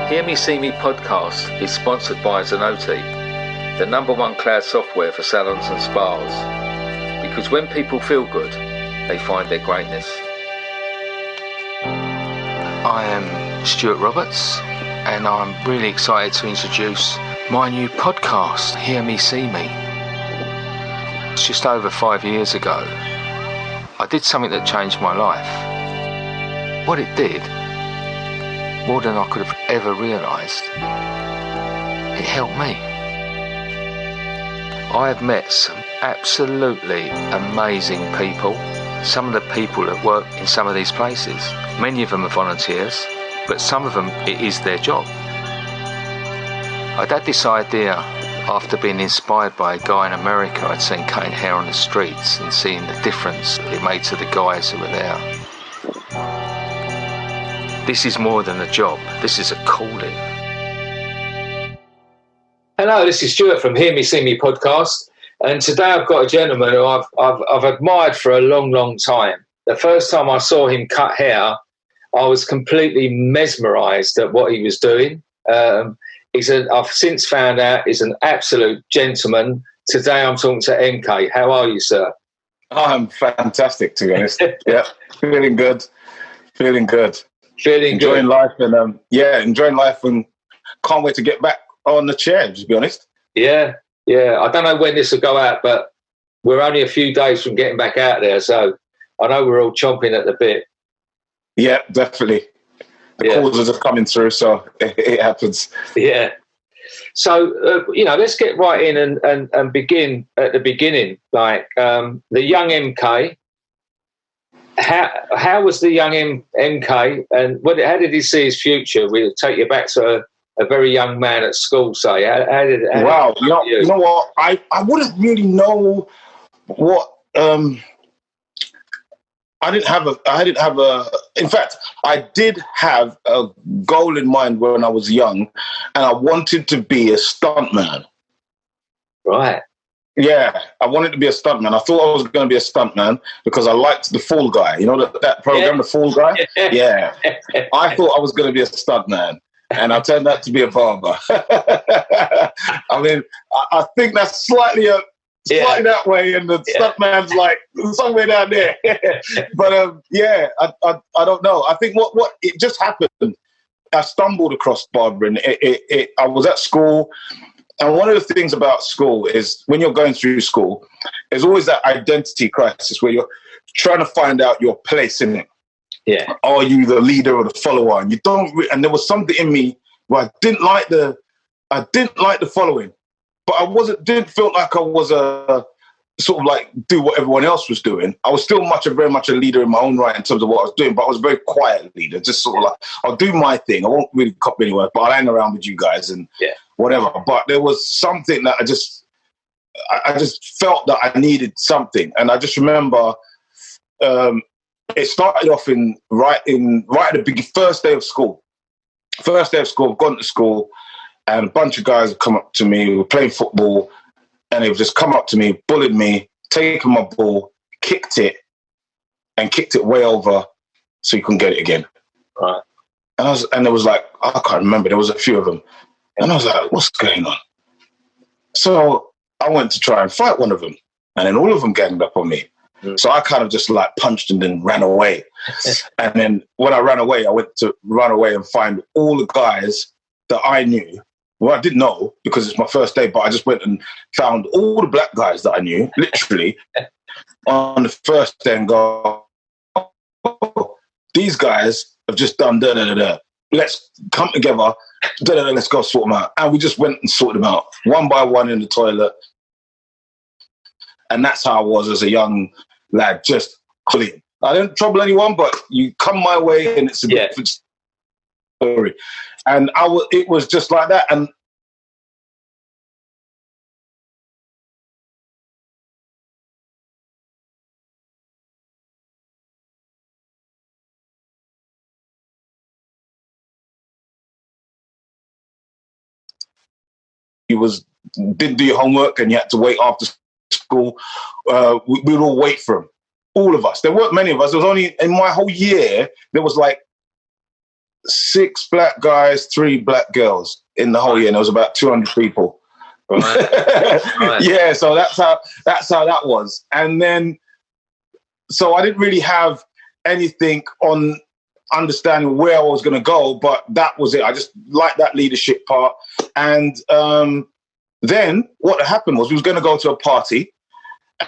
Hear Me See Me podcast is sponsored by Zenoti, the #1 cloud software for salons and spas. Because when people feel good, they find their greatness. I am Stuart Roberts, and I'm really excited to introduce my new podcast, Hear Me See Me. It's just over 5 years ago, I did something that changed my life. What it did, more than I could have ever realised, it helped me. I have met some absolutely amazing people. Some of the people that work in some of these places, many of them are volunteers, but some of them it is their job. I'd had this idea after being inspired by a guy in America I'd seen cutting hair on the streets and seeing the difference it made to the guys who were there. This is more than a job. This is a calling. Hello, this is Stuart from Hear Me See Me podcast, and today I've got a gentleman who I've admired for a long, long time. The first time I saw him cut hair, I was completely mesmerised at what he was doing. I've since found out he's an absolute gentleman. Today I'm talking to MK. How are you, sir? I'm fantastic, to be honest. Yeah, feeling good. Enjoying life and enjoying life, and can't wait to get back on the chair, to be honest. Yeah. I don't know when this will go out, but we're only a few days from getting back out there, so I know we're all chomping at the bit. Yeah, definitely. The calls are just coming through, so it happens. Yeah. So, let's get right in and begin at the beginning. Like the young MK. How was the young MK, and how did he see his future? We'll take you back to a very young man at school, say. Wow, you know what? I wouldn't really know what. I didn't have a. In fact, I did have a goal in mind when I was young, and I wanted to be a stuntman. Right. Yeah, I wanted to be a stuntman. I thought I was going to be a stuntman because I liked The Fall Guy. You know that program, The Fall Guy? Yeah. I thought I was going to be a stuntman, and I turned out to be a barber. I mean, I think that's slightly that way, and the stuntman's like somewhere down there. But I don't know. I think what it just happened. I stumbled across barbering. I was at school. And one of the things about school is when you're going through school, there's always that identity crisis where you're trying to find out your place in it. Yeah. Are you the leader or the follower? And you don't. And there was something in me where I didn't like the following, but didn't feel like I was a sort of like do what everyone else was doing. I was still very much a leader in my own right in terms of what I was doing, but I was a very quiet leader, just sort of like, I'll do my thing. I won't really copy anywhere, but I'll hang around with you guys and whatever. But there was something that I just felt that I needed something. And I just remember it started off right at the first day of school. First day of school, I've gone to school, and a bunch of guys have come up to me. We were playing football, and they've just come up to me, bullied me, taken my ball, kicked it way over so you couldn't get it again. Right. And it was like, I can't remember. There was a few of them. And I was like, what's going on? So I went to try and fight one of them, and then all of them ganged up on me. Mm. So I kind of just like punched and then ran away. And then when I ran away, I went to run away and find all the guys that I knew. Well, I didn't know because it's my first day, but I just went and found all the black guys that I knew, literally, on the first day and go, oh, these guys have just done da-da-da-da. Let's come together, da-da-da, let's go sort them out. And we just went and sorted them out, one by one in the toilet. And that's how I was as a young lad, just clean. I didn't trouble anyone, but you come my way and it's a different story. And it was just like that. And didn't do your homework and you had to wait after school. We would all wait for him. All of us. There weren't many of us. There was only, in my whole year, there was like 6 black guys, 3 black girls in the whole year, and there was about 200 people. Right. Yeah, so that's how that was. And then, so I didn't really have anything on understanding where I was going to go, but that was it. I just liked that leadership part. And then what happened was we was going to go to a party,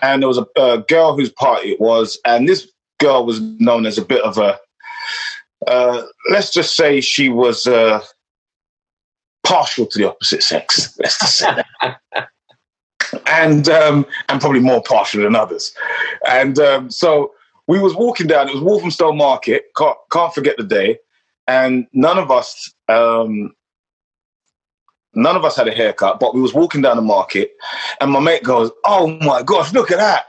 and there was a girl whose party it was, and this girl was known as a bit of a, let's just say she was partial to the opposite sex. Let's just say that. And probably more partial than others. And so we was walking down. It was Walthamstow Market. Can't forget the day. And none of us had a haircut, but we was walking down the market, and my mate goes, "Oh my gosh, look at that!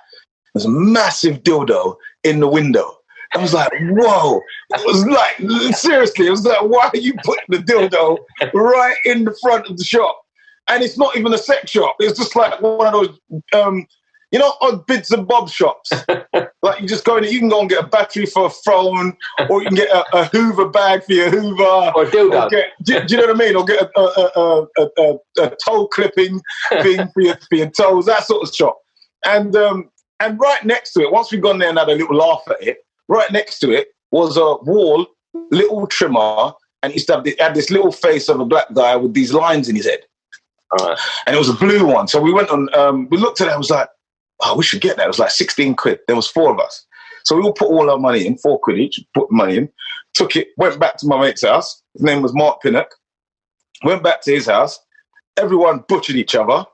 There's a massive dildo in the window." I was like, "Whoa!" It was like, seriously, it was like, "Why are you putting the dildo right in the front of the shop?" And it's not even a sex shop. It's just like one of those, odd bits and bobs shops. Like you just go in, you can go and get a battery for a phone, or you can get a Hoover bag for your Hoover, or a dildo. Do you know what I mean? Or get a toe clipping thing for your toes, that sort of shop. And right next to it, once we'd gone there and had a little laugh at it, right next to it was a wall, little trimmer, and it had this little face of a black guy with these lines in his head. And it was a blue one. So we went on, we looked at it and was like, "Oh, we should get that." It was like 16 quid. There was 4 of us. So we all put all our money in, 4 quid each, put the money in, took it, went back to my mate's house. His name was Mark Pinnock. Went back to his house. Everyone butchered each other.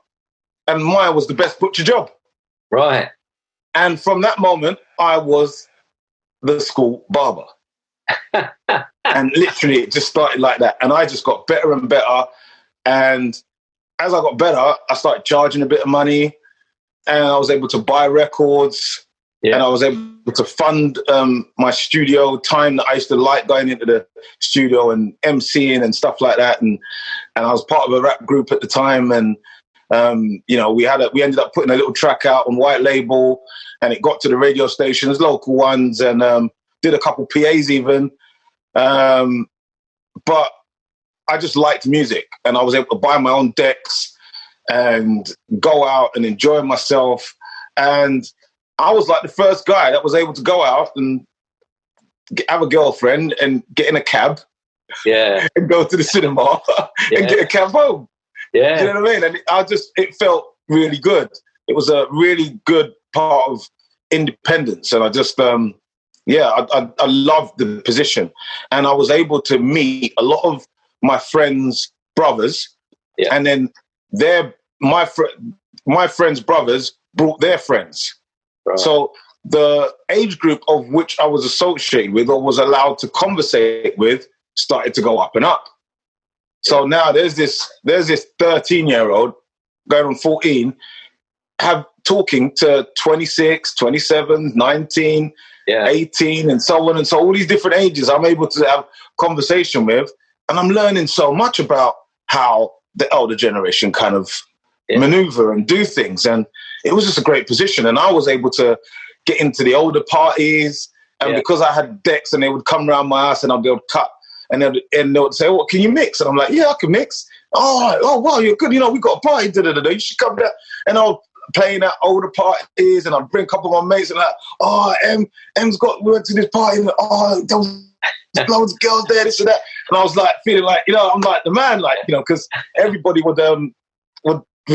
And mine was the best butcher job. Right. And from that moment, I was the school barber. And literally it just started like that. And I just got better and better. And as I got better, I started charging a bit of money, and I was able to buy records, and I was able to fund my studio time that I used to like going into the studio and MCing and stuff like that. And I was part of a rap group at the time, and we ended up putting a little track out on White Label, and it got to the radio stations, local ones, and did a couple PAs even. But I just liked music, and I was able to buy my own decks and go out and enjoy myself. And I was like the first guy that was able to go out and have a girlfriend and get in a cab, and go to the cinema and get a cab home. Yeah, you know what I mean? And it felt really good. It was a really good part of independence, and I just I loved the position, and I was able to meet a lot of my friends' brothers, and then my friends' brothers brought their friends. Right. So the age group of which I was associated with or was allowed to conversate with started to go up and up. So now there's this 13-year-old going on 14, talking to 26, 27, 19, 18, and so on. And so all these different ages I'm able to have conversation with. And I'm learning so much about how the elder generation kind of maneuver and do things. And it was just a great position. And I was able to get into the older parties. And because I had decks and they would come around my house and I'd be able to cut. And they would say, "Well, can you mix?" And I'm like, "Yeah, I can mix." Oh, wow, you're good. We got a party. You should come down. And I'll playing at older parties, and I'd bring a couple of my mates and we went to this party, and there was loads of girls there, this and that. And I was like, feeling like, I'm like the man, because everybody would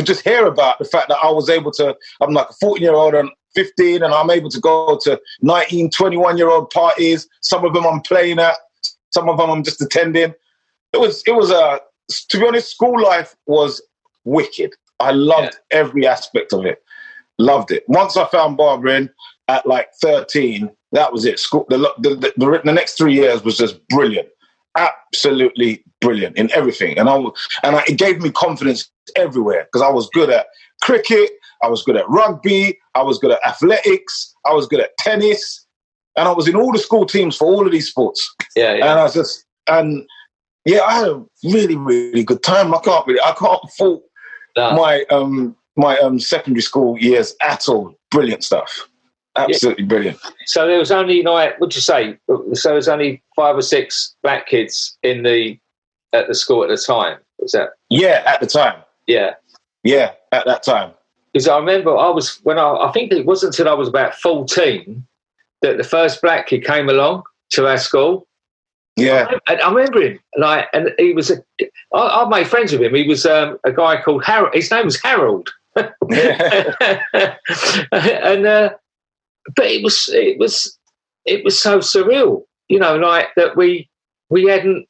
just hear about the fact that I was able to, I'm like a 14-year-old and 15, and I'm able to go to 19, 21-year-old parties. Some of them I'm playing at, some of them I'm just attending. It was to be honest, school life was wicked. I loved every aspect of it. Loved it. Once I found barbering at like 13, that was it. School, the next 3 years was just brilliant. Absolutely brilliant in everything. And it gave me confidence everywhere because I was good at cricket, I was good at rugby, I was good at athletics, I was good at tennis, and I was in all the school teams for all of these sports. And I had a really, really good time. I can't fault my secondary school years at all. Brilliant stuff. Absolutely brilliant. So there was only like, what'd you say? So there was only 5 or 6 black kids at the school at the time. Was that? Yeah, at the time. Yeah. Yeah, at that time. Because I remember I think it wasn't until I was about 14 that the first black kid came along to our school. Yeah. I remember him, and he was I made friends with him. He was a guy called Harold. His name was Harold. And but it was so surreal, like that we hadn't,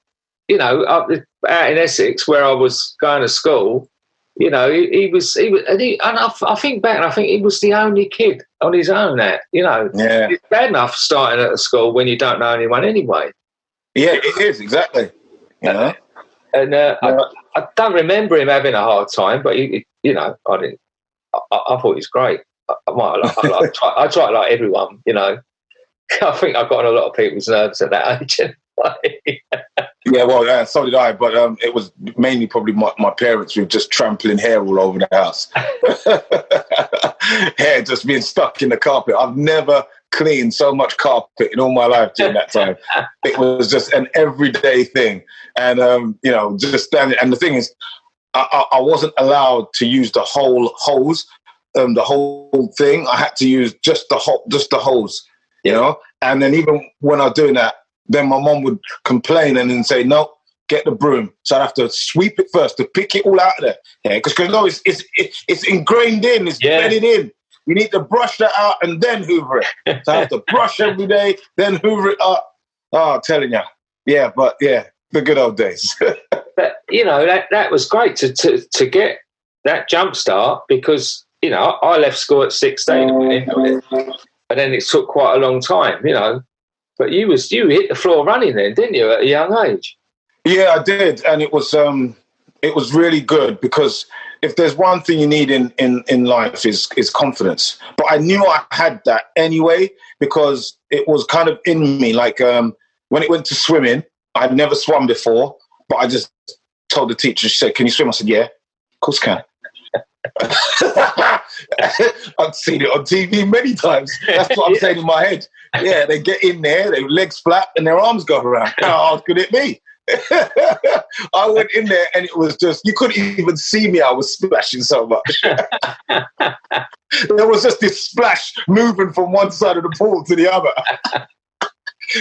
out in Essex where I was going to school, he was, and I think back and I think he was the only kid on his own that, Yeah. It's bad enough starting at a school when you don't know anyone anyway. Yeah, it is, exactly. And I don't remember him having a hard time, but I didn't. I thought he was great. I try to like everyone, I think I got on a lot of people's nerves at that age. Yeah, well, so did I, but it was mainly probably my parents who were just trampling hair all over the house. Hair just being stuck in the carpet. I've never cleaned so much carpet in all my life during that time. It was just an everyday thing. And, just standing. And the thing is, I wasn't allowed to use the whole hose, the whole thing. I had to use just the hose, And then even when I was doing that, then my mom would complain and then say, no, get the broom. So I'd have to sweep it first to pick it all out of there. Yeah, because it's ingrained in, it's bedded in. You need to brush that out and then hoover it. So I have to brush every day, then hoover it up. Oh, I'm telling you. Yeah, but yeah, the good old days. But, that was great to get that jump start because, I left school at 16 and went into it. And then it took quite a long time, But you hit the floor running then, didn't you, at a young age? Yeah, I did. And it was really good because if there's one thing you need in life is confidence. But I knew I had that anyway because it was kind of in me. Like when it went to swimming, I'd never swum before, but I just told the teacher, she said, can you swim? I said, yeah, of course I can. I've seen it on TV many times. That's what I'm saying in my head. Yeah, they get in there, their legs flap and their arms go around. How hard could it be? I went in there and it was just, you couldn't even see me. I was splashing so much. There was just this splash moving from one side of the pool to the other.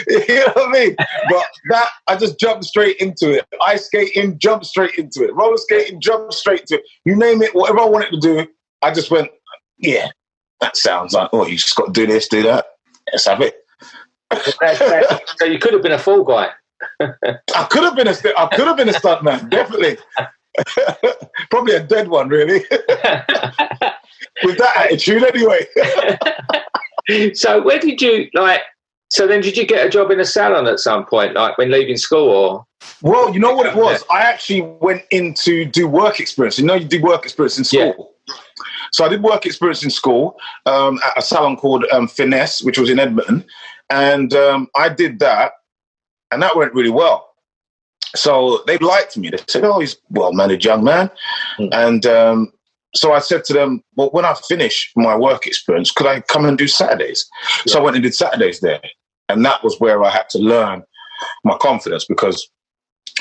You know what I mean? But that, I just jumped straight into it. Ice skating, jumped straight into it. Roller skating, jumped straight to it. You name it, whatever I wanted to do, I just went, yeah, that sounds like, you just got to do this, do that. Let's have it. So you could have been a fall guy. I could have been a stuntman, definitely. Probably a dead one, really. With that attitude, anyway. So where did you So then did you get a job in a salon at some point, like when leaving school or? Well, you know what it was? I actually went in to do work experience. You do work experience in school. Yeah. So I did work experience in school at a salon called Finesse, which was in Edmonton. And I did that, and that went really well. So they liked me. They said, he's a well-mannered young man. And so I said to them, well, when I finish my work experience, could I come and do Saturdays? Yeah. So I went and did Saturdays there. And that was where I had to learn my confidence because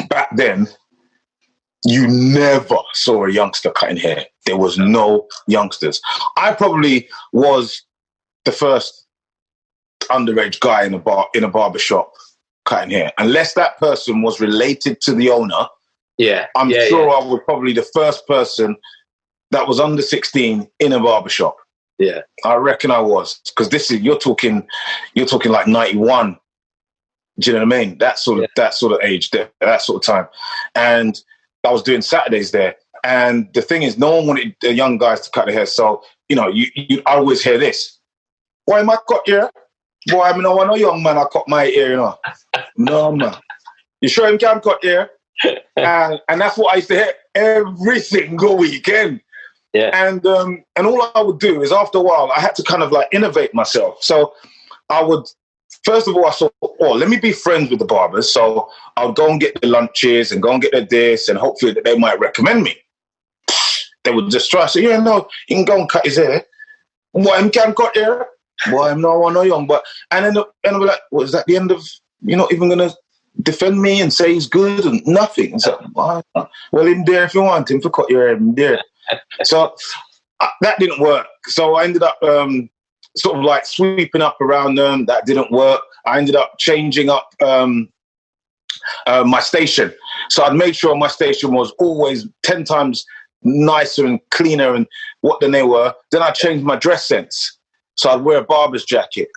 back then, you never saw a youngster cutting hair. There was no youngsters. I probably was the first underage guy in a barber shop cutting hair. Unless that person was related to the owner, I'm sure I was probably the first person that was under 16 in a barbershop. Yeah. I reckon I was. Because you're talking like 91. Do you know what I mean? That sort of age, that sort of time. And I was doing Saturdays there. And the thing is, no one wanted the young guys to cut their hair. So, you always hear this. Why am I cut here? Boy, I don't want no young man I cut my hair, No, man. You sure him can cut hair? And that's what I used to hear every single weekend. Yeah. And all I would do is after a while, I had to kind of like innovate myself. So I would, first of all, I thought, let me be friends with the barbers. So I would go and get the lunches and go and get their this and hopefully that they might recommend me. They would just try. So, he can go and cut his hair. What, him can cut hair? boy, I'm no young. But and then we're like, what is that? The end of you're not even gonna defend me and say he's good and nothing. So, well, in there if you want him to cut your hair in there. So that didn't work. So I ended up sort of like sweeping up around them. That didn't work. I ended up changing up my station. So I'd make sure my station was always 10 times nicer and cleaner and what than they were. Then I changed my dress sense. So I'd wear a barber's jacket.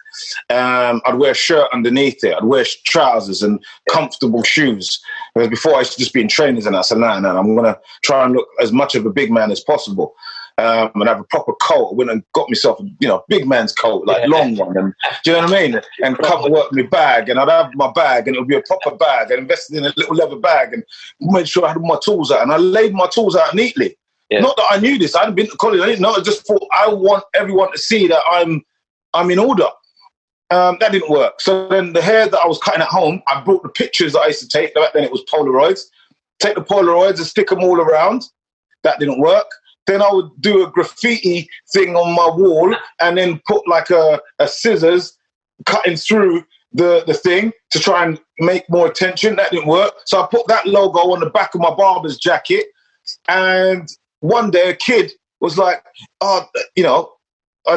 I'd wear a shirt underneath it. I'd wear trousers and comfortable shoes. Whereas before I used to just be in trainers, and I said, no, I'm going to try and look as much of a big man as possible. And have a proper coat. I went and got myself, big man's coat, like long one. And, do you know what I mean? And cover work my bag. And I'd have my bag, and it would be a proper bag. I invested in a little leather bag and made sure I had my tools out. And I laid my tools out neatly. Yeah. Not that I knew this. I hadn't been to college. I didn't know. I just thought I want everyone to see that I'm in order. That didn't work. So then the hair that I was cutting at home, I brought the pictures that I used to take. Back then it was Polaroids. Take the Polaroids and stick them all around. That didn't work. Then I would do a graffiti thing on my wall and then put like a scissors cutting through the thing to try and make more attention. That didn't work. So I put that logo on the back of my barber's jacket. And one day a kid was like, and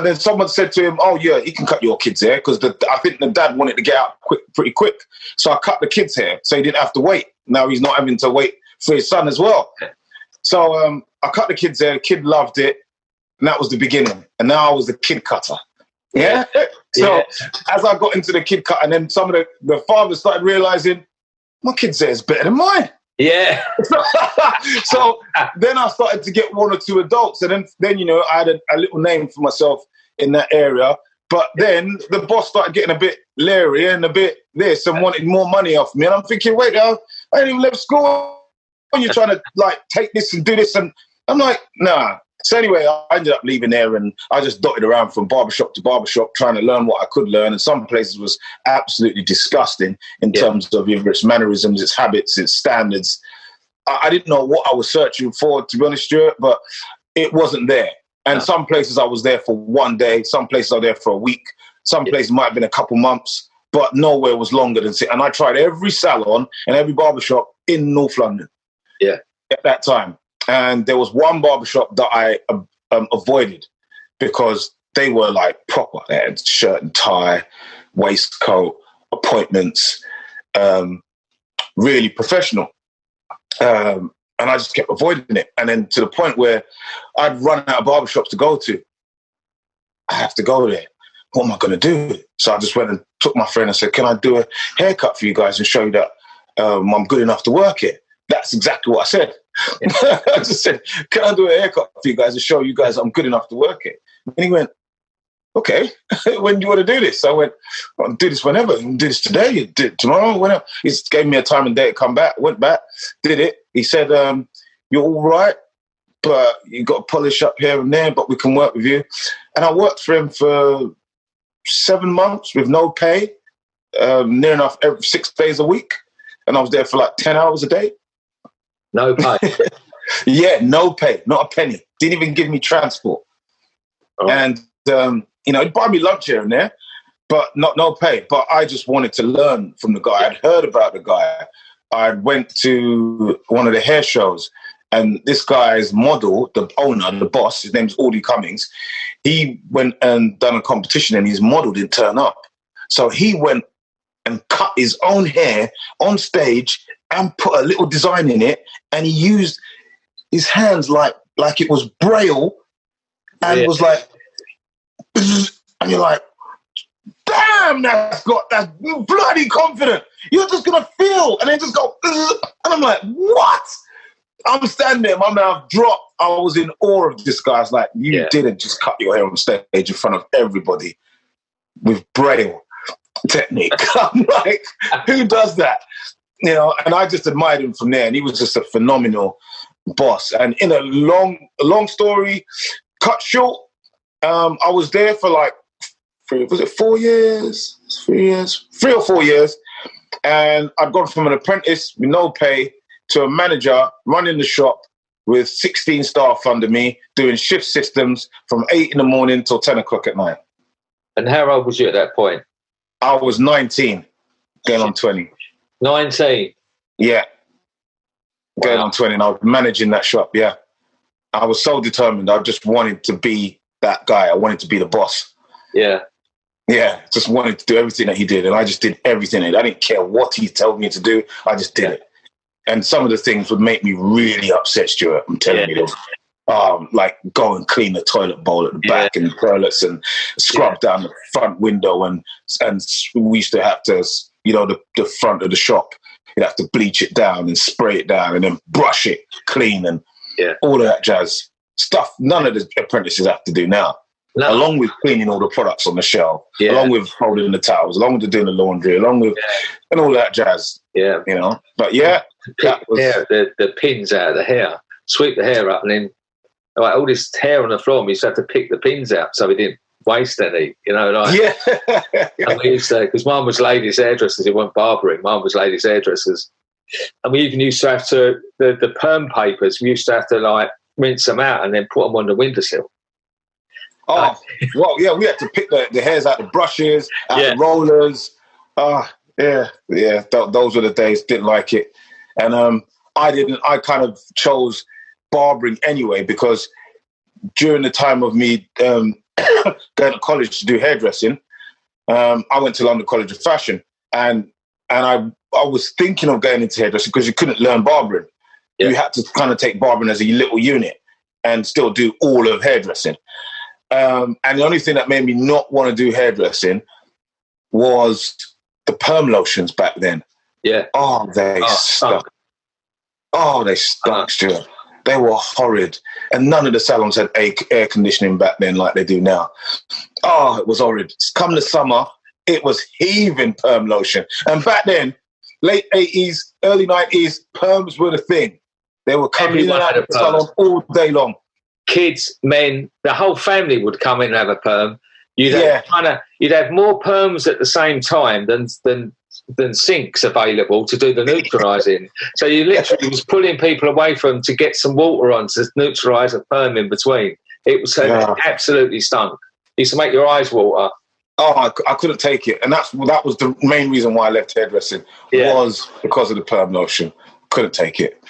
then someone said to him, oh, yeah, he can cut your kid's hair because I think the dad wanted to get out pretty quick. So I cut the kid's hair so he didn't have to wait. Now he's not having to wait for his son as well. So I cut the kid's hair. The kid loved it. And that was the beginning. And now I was the kid cutter. Yeah? So as I got into the kid cut, and then some of the fathers started realizing, my kid's hair is better than mine. Yeah. So then I started to get one or two adults, and then I had a little name for myself in that area. But then the boss started getting a bit leery and a bit this and wanted more money off me. And I'm thinking, wait, I ain't even left school. And you're trying to like take this and do this, and I'm like, nah. So anyway, I ended up leaving there, and I just dotted around from barbershop to barbershop trying to learn what I could learn. And some places was absolutely disgusting in terms of either its mannerisms, its habits, its standards. I didn't know what I was searching for, to be honest, Stuart, but it wasn't there. And some places I was there for one day, some places I was there for a week, some places might have been a couple months, but nowhere was longer than six. And I tried every salon and every barbershop in North London at that time. And there was one barbershop that I avoided because they were like proper. They had shirt and tie, waistcoat, appointments, really professional. And I just kept avoiding it. And then to the point where I'd run out of barbershops to go to. I have to go there. What am I going to do? So I just went and took my friend and said, can I do a haircut for you guys and show you that I'm good enough to work here? That's exactly what I said. I just said, can I do a haircut for you guys and show you guys I'm good enough to work here? And he went, okay, when do you want to do this? I went, I'll do this whenever. You can do this today, you do it tomorrow, whenever. He gave me a time and day to come back. Went back, did it. He said, you're all right, but you got to polish up here and there, but we can work with you. And I worked for him for 7 months with no pay, near enough every 6 days a week. And I was there for like 10 hours a day. No pay. Yeah, no pay, not a penny. Didn't even give me transport. Oh. And, he'd buy me lunch here and there, but no pay. But I just wanted to learn from the guy. I'd heard about the guy. I went to one of the hair shows, and this guy's model, the owner, the boss, his name's Audie Cummings, he went and done a competition, and his model didn't turn up. So he went and cut his own hair on stage and put a little design in it, and he used his hands like it was Braille, and was like, and you're like, damn, that's bloody confident. You're just gonna feel, and then just go, and I'm like, what? I'm standing there, my mouth dropped. I was in awe of this guy. I was like, you didn't just cut your hair on stage in front of everybody with Braille technique. I'm like, who does that? And I just admired him from there, and he was just a phenomenal boss. And in a long story cut short, I was there for like 3 or 4 years, and I'd gone from an apprentice with no pay to a manager running the shop with 16 staff under me, doing shift systems from 8 in the morning till 10 o'clock at night. And how old was you at that point? I was 19, going on 20. 19? Yeah. Going on 20, and I was managing that shop, yeah. I was so determined. I just wanted to be that guy. I wanted to be the boss. Yeah. Yeah, just wanted to do everything that he did, and I just did everything. I didn't care what he told me to do. I just did it. And some of the things would make me really upset, Stuart. I'm telling you. Like go and clean the toilet bowl at the back and the toilets and scrub down the front window. And we used to have to, the front of the shop, you'd have to bleach it down and spray it down and then brush it clean and all of that jazz stuff. None of the apprentices have to do now. No. Along with cleaning all the products on the shelf, along with folding the towels, along with doing the laundry, along with and all that jazz. Yeah, But the pins out of the hair, sweep the hair up, and then all this hair on the floor. We used to have to pick the pins out so we didn't waste any. And we used to, because mine was ladies' hairdressers. It wasn't barbering. Mine was ladies' hairdressers, and we even used to have to the perm papers. We used to have to rinse them out and then put them on the windowsill. Oh, well, yeah, we had to pick the hairs out the brushes, out the rollers. Those were the days. Didn't like it. And I kind of chose barbering anyway, because during the time of me going to college to do hairdressing, I went to London College of Fashion, and I was thinking of going into hairdressing because you couldn't learn barbering. You had to kind of take barbering as a little unit and still do all of hairdressing. And the only thing that made me not want to do hairdressing was the perm lotions back then. Yeah. Oh, they stunk. Oh, they stunk, Stuart. They were horrid. And none of the salons had air conditioning back then like they do now. Oh, it was horrid. Come the summer, it was heaving perm lotion. And back then, late 80s, early 90s, perms were the thing. They were coming in and out of the salon all day long. Kids, men, the whole family would come in and have a perm. You'd have more perms at the same time than sinks available to do the neutralising. So you literally was pulling people away from to get some water on to neutralise a perm in between. It was absolutely stunk. It used to make your eyes water. Oh, I couldn't take it, and that was the main reason why I left hairdressing was because of the perm lotion. Couldn't take it.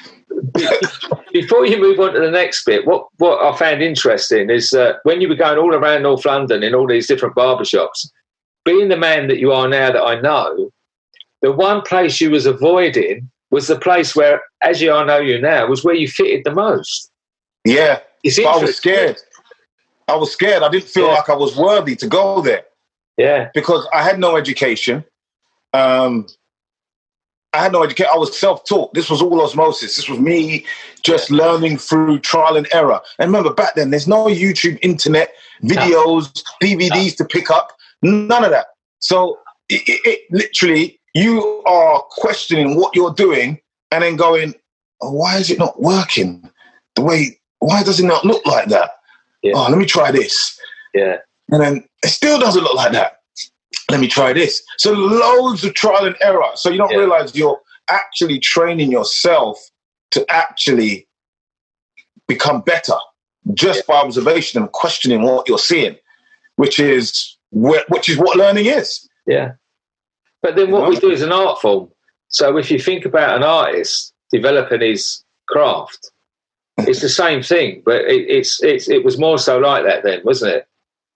Before you move on to the next bit, what I found interesting is that when you were going all around North London in all these different barbershops, being the man that you are now that I know, the one place you was avoiding was the place where, as I know you now, was where you fitted the most. Yeah, I was scared. I didn't feel like I was worthy to go there. Yeah, because I had no education. I was self-taught. This was all osmosis. This was me just learning through trial and error. And remember, back then, there's no YouTube, internet, videos, DVDs to pick up. None of that. So it literally, you are questioning what you're doing and then going, why is it not working? Why does it not look like that? Yeah. Oh, let me try this. Yeah. And then it still doesn't look like that. Let me try this. So loads of trial and error. So you don't realize you're actually training yourself to actually become better just by observation and questioning what you're seeing, which is what learning is. Yeah. But then what we do is an art form. So if you think about an artist developing his craft, it's the same thing, but it was more so like that then, wasn't it?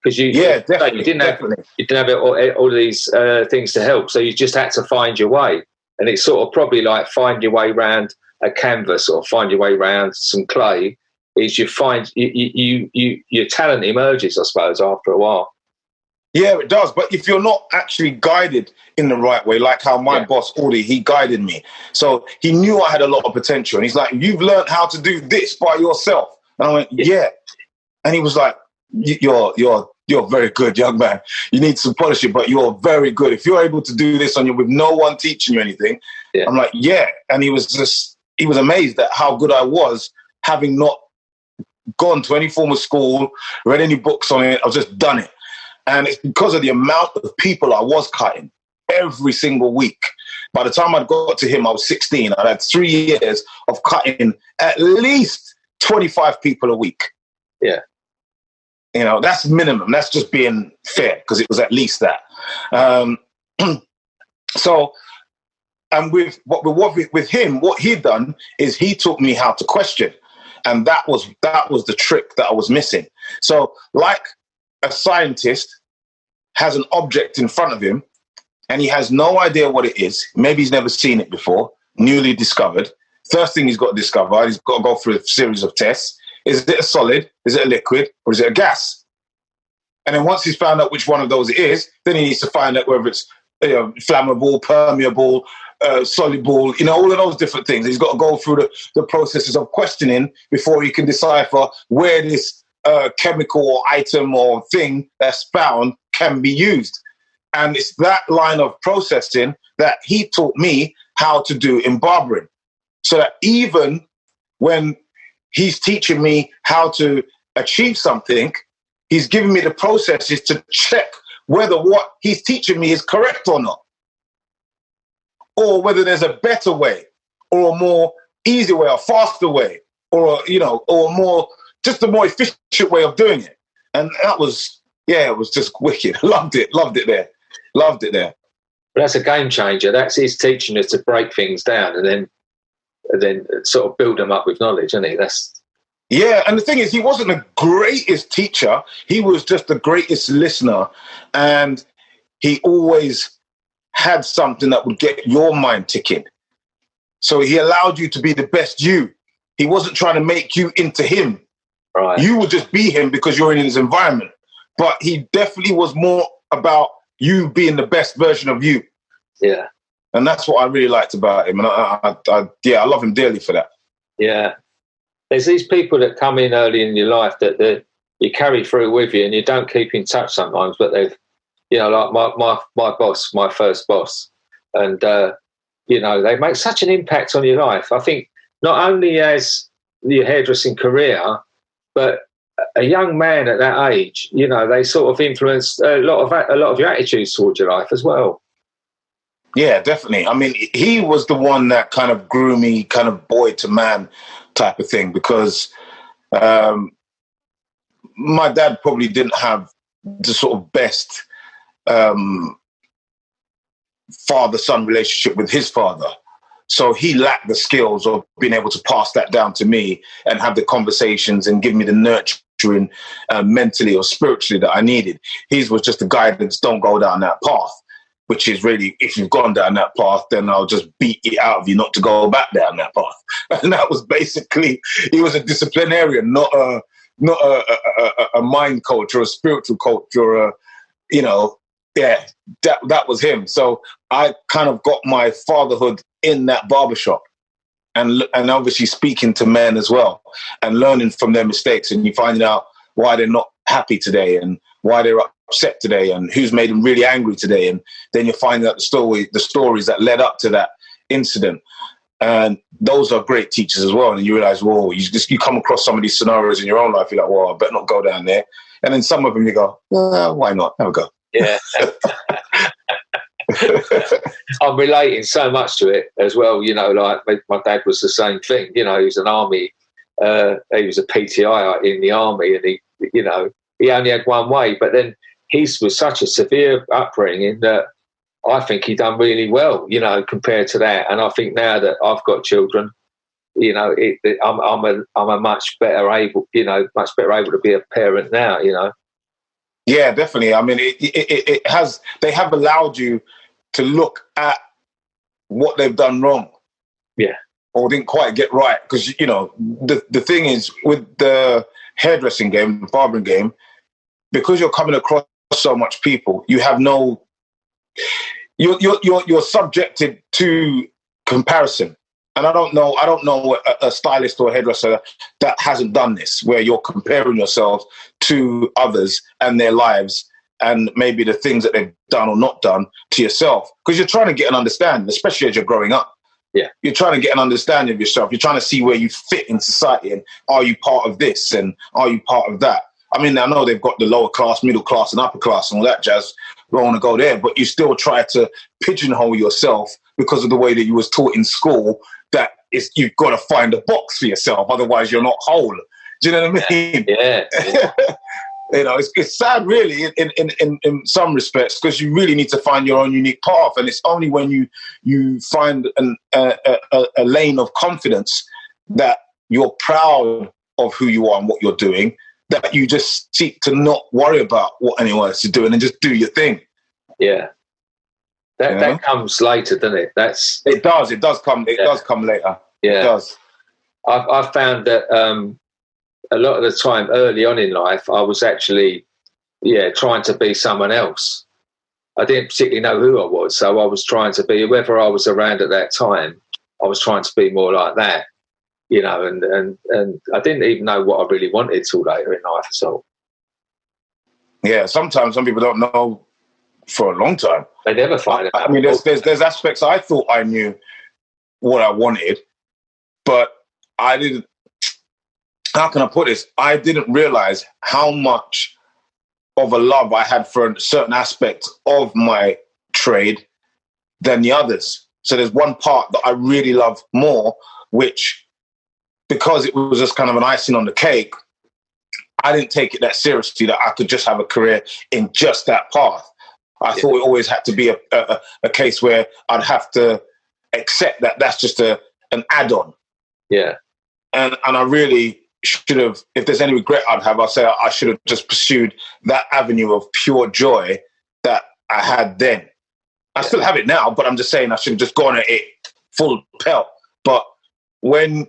Because you didn't have all these things to help, so you just had to find your way, and it's sort of probably like find your way around a canvas or find your way around some clay. Is you find your talent emerges, I suppose, after a while. Yeah, it does. But if you're not actually guided in the right way, like how my boss, Audie, he guided me. So he knew I had a lot of potential. And he's like, you've learned how to do this by yourself. And I went, yeah. And he was like, you're very good, young man. You need some polishing, but you're very good. If you're able to do this on your with no one teaching you anything, I'm like, yeah. And he was amazed at how good I was, having not gone to any form of school, read any books on it. I've just done it. And it's because of the amount of people I was cutting every single week. By the time I got to him, I was 16. I had 3 years of cutting at least 25 people a week. Yeah. You know, that's minimum. That's just being fair, because it was at least that. So, and with him, what he'd done is he taught me how to question, and that was the trick that I was missing. So, like a scientist has an object in front of him, and he has no idea what it is. Maybe he's never seen it before, newly discovered. First thing he's got to discover, he's got to go through a series of tests. Is it a solid? Is it a liquid? Or is it a gas? And then once he's found out which one of those it is, then he needs to find out whether it's flammable, permeable, soluble, all of those different things. He's got to go through the processes of questioning before he can decipher where this chemical or item or thing that's found can be used. And it's that line of processing that he taught me how to do in barbering. So that even when he's teaching me how to achieve something, he's giving me the processes to check whether what he's teaching me is correct or not, or whether there's a better way, or a more easy way, or faster way, or just a more efficient way of doing it. And that was, it was just wicked. Loved it there. But that's a game changer. That's his teaching us to break things down and then sort of build them up with knowledge, isn't it? Yeah, and the thing is, he wasn't the greatest teacher. He was just the greatest listener. And he always had something that would get your mind ticking. So he allowed you to be the best you. He wasn't trying to make you into him. Right. You would just be him because you're in his environment. But he definitely was more about you being the best version of you. Yeah. And that's what I really liked about him. And I love him dearly for that. Yeah. There's these people that come in early in your life that you carry through with you and you don't keep in touch sometimes, but they've, like my boss, my first boss, and, they make such an impact on your life. I think not only as your hairdressing career, but a young man at that age, they sort of influence a lot of your attitudes towards your life as well. Yeah, definitely. I mean, he was the one that kind of grew me, kind of boy to man type of thing, because my dad probably didn't have the sort of best father-son relationship with his father. So he lacked the skills of being able to pass that down to me and have the conversations and give me the nurturing mentally or spiritually that I needed. His was just the guidance, don't go down that path, which is really, if you've gone down that path, then I'll just beat it out of you not to go back down that path. And that was basically, he was a disciplinarian, not a mind coach or a spiritual coach or that was him. So I kind of got my fatherhood in that barbershop and obviously speaking to men as well and learning from their mistakes, and you finding out why they're not happy today and why they're upset today and who's made them really angry today. And then you're finding out the stories that led up to that incident. And those are great teachers as well. And you realize, whoa, you come across some of these scenarios in your own life. You're like, well, I better not go down there. And then some of them you go, well, why not? Have a go. Yeah. I'm relating so much to it as well. Like my dad was the same thing. He was an army. He was a PTI in the army, and he only had one way. But then his was such a severe upbringing that I think he done really well, compared to that. And I think now that I've got children, I'm a much better able to be a parent now. Yeah, definitely. I mean, they have allowed you to look at what they've done wrong. Yeah. Or didn't quite get right. Because, the thing is, with the hairdressing game, the barbering game, because you're coming across so much people, you have you're subjected to comparison. And I don't know a stylist or a hairdresser that hasn't done this, where you're comparing yourself to others and their lives and maybe the things that they've done or not done to yourself, because you're trying to get an understanding, especially as you're growing up. Yeah, you're trying to get an understanding of yourself. You're trying to see where you fit in society, and are you part of this and are you part of that? I mean, I know they've got the lower class, middle class, and upper class and all that jazz. We don't want to go there, but you still try to pigeonhole yourself because of the way that you was taught in school. That is, you've got to find a box for yourself, otherwise you're not whole. Do you know what I mean? Yeah. You know, it's sad, really, in some respects, because you really need to find your own unique path, and it's only when you find a lane of confidence that you're proud of who you are and what you're doing, that you just seek to not worry about what anyone else is doing and just do your thing. Yeah, that comes later, doesn't it? It does come later. Yeah, it does. I've found that a lot of the time early on in life, I was actually trying to be someone else. I didn't particularly know who I was, so I was trying to be whoever I was around at that time. I was trying to be more like that, you know, and I didn't even know what I really wanted till later in life. So yeah, sometimes some people don't know for a long time. They never find it. I mean, there's aspects I thought I knew what I wanted, but I didn't. How can I put this? I didn't realize how much of a love I had for a certain aspect of my trade than the others. So there's one part that I really love more, which, because it was just kind of an icing on the cake, I didn't take it that seriously that I could just have a career in just that path. I thought it always had to be a case where I'd have to accept that that's just an add-on. Yeah. And I really should have, if there's any regret I'd have, I'll say I should have just pursued that avenue of pure joy that I had then. I still have it now, but I'm just saying I should have just gone at it full pelt. But when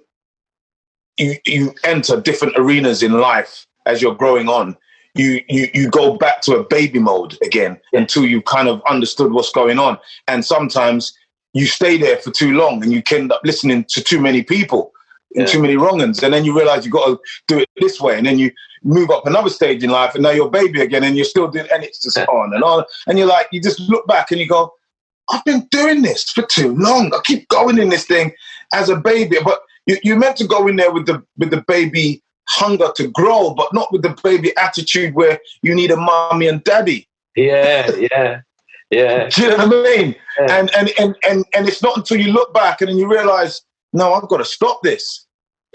you enter different arenas in life as you're growing on, you go back to a baby mode again until you've kind of understood what's going on. And sometimes you stay there for too long and you can end up listening to too many people and too many wrong uns. And then you realize you've got to do it this way. And then you move up another stage in life and now you're a baby again and you're still doing, and it's just on and on. And you're like, you just look back and you go, I've been doing this for too long. I keep going in this thing as a baby. But you're meant to go in there with the baby hunger to grow, but not with the baby attitude where you need a mommy and daddy. Yeah. Do you know what I mean? Yeah. And it's not until you look back and then you realize, no, I've got to stop this.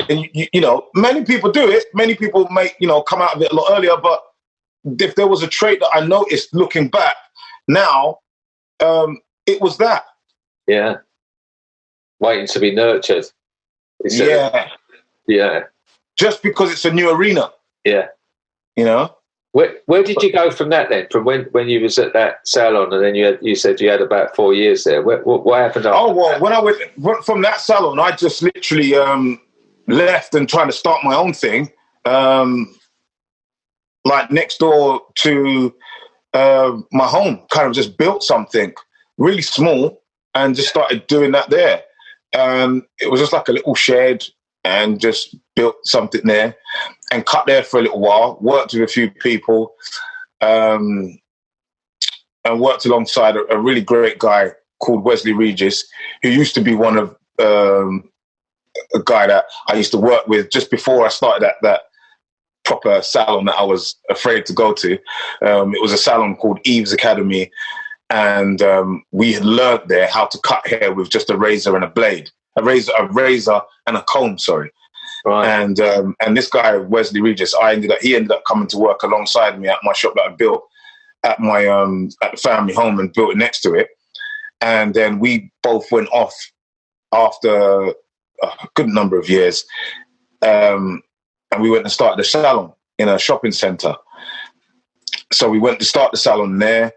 And you know, many people do it. Many people may, come out of it a lot earlier. But if there was a trait that I noticed looking back now, it was that. Yeah. Waiting to be nurtured. Yeah. Just because it's a new arena. Yeah. You know? Where did you go from that then? From when you was at that salon and then you said you had about 4 years there. What happened after that? When I went from that salon, I just literally left and tried to start my own thing. Like next door to my home, kind of just built something really small and just started doing that there. It was just like a little shed and just built something there and cut there for a little while, worked with a few people, and worked alongside a really great guy called Wesley Regis, who used to be one of a guy that I used to work with just before I started that proper salon that I was afraid to go to. It was a salon called Eve's Academy, and we had learned there how to cut hair with just a razor and a blade. A razor and a comb, sorry. Right. And this guy, Wesley Regis, he ended up coming to work alongside me at my shop that I built at my at the family home and built it next to it. And then we both went off after a good number of years. And we went and started a salon in a shopping centre. So we went to start the salon there.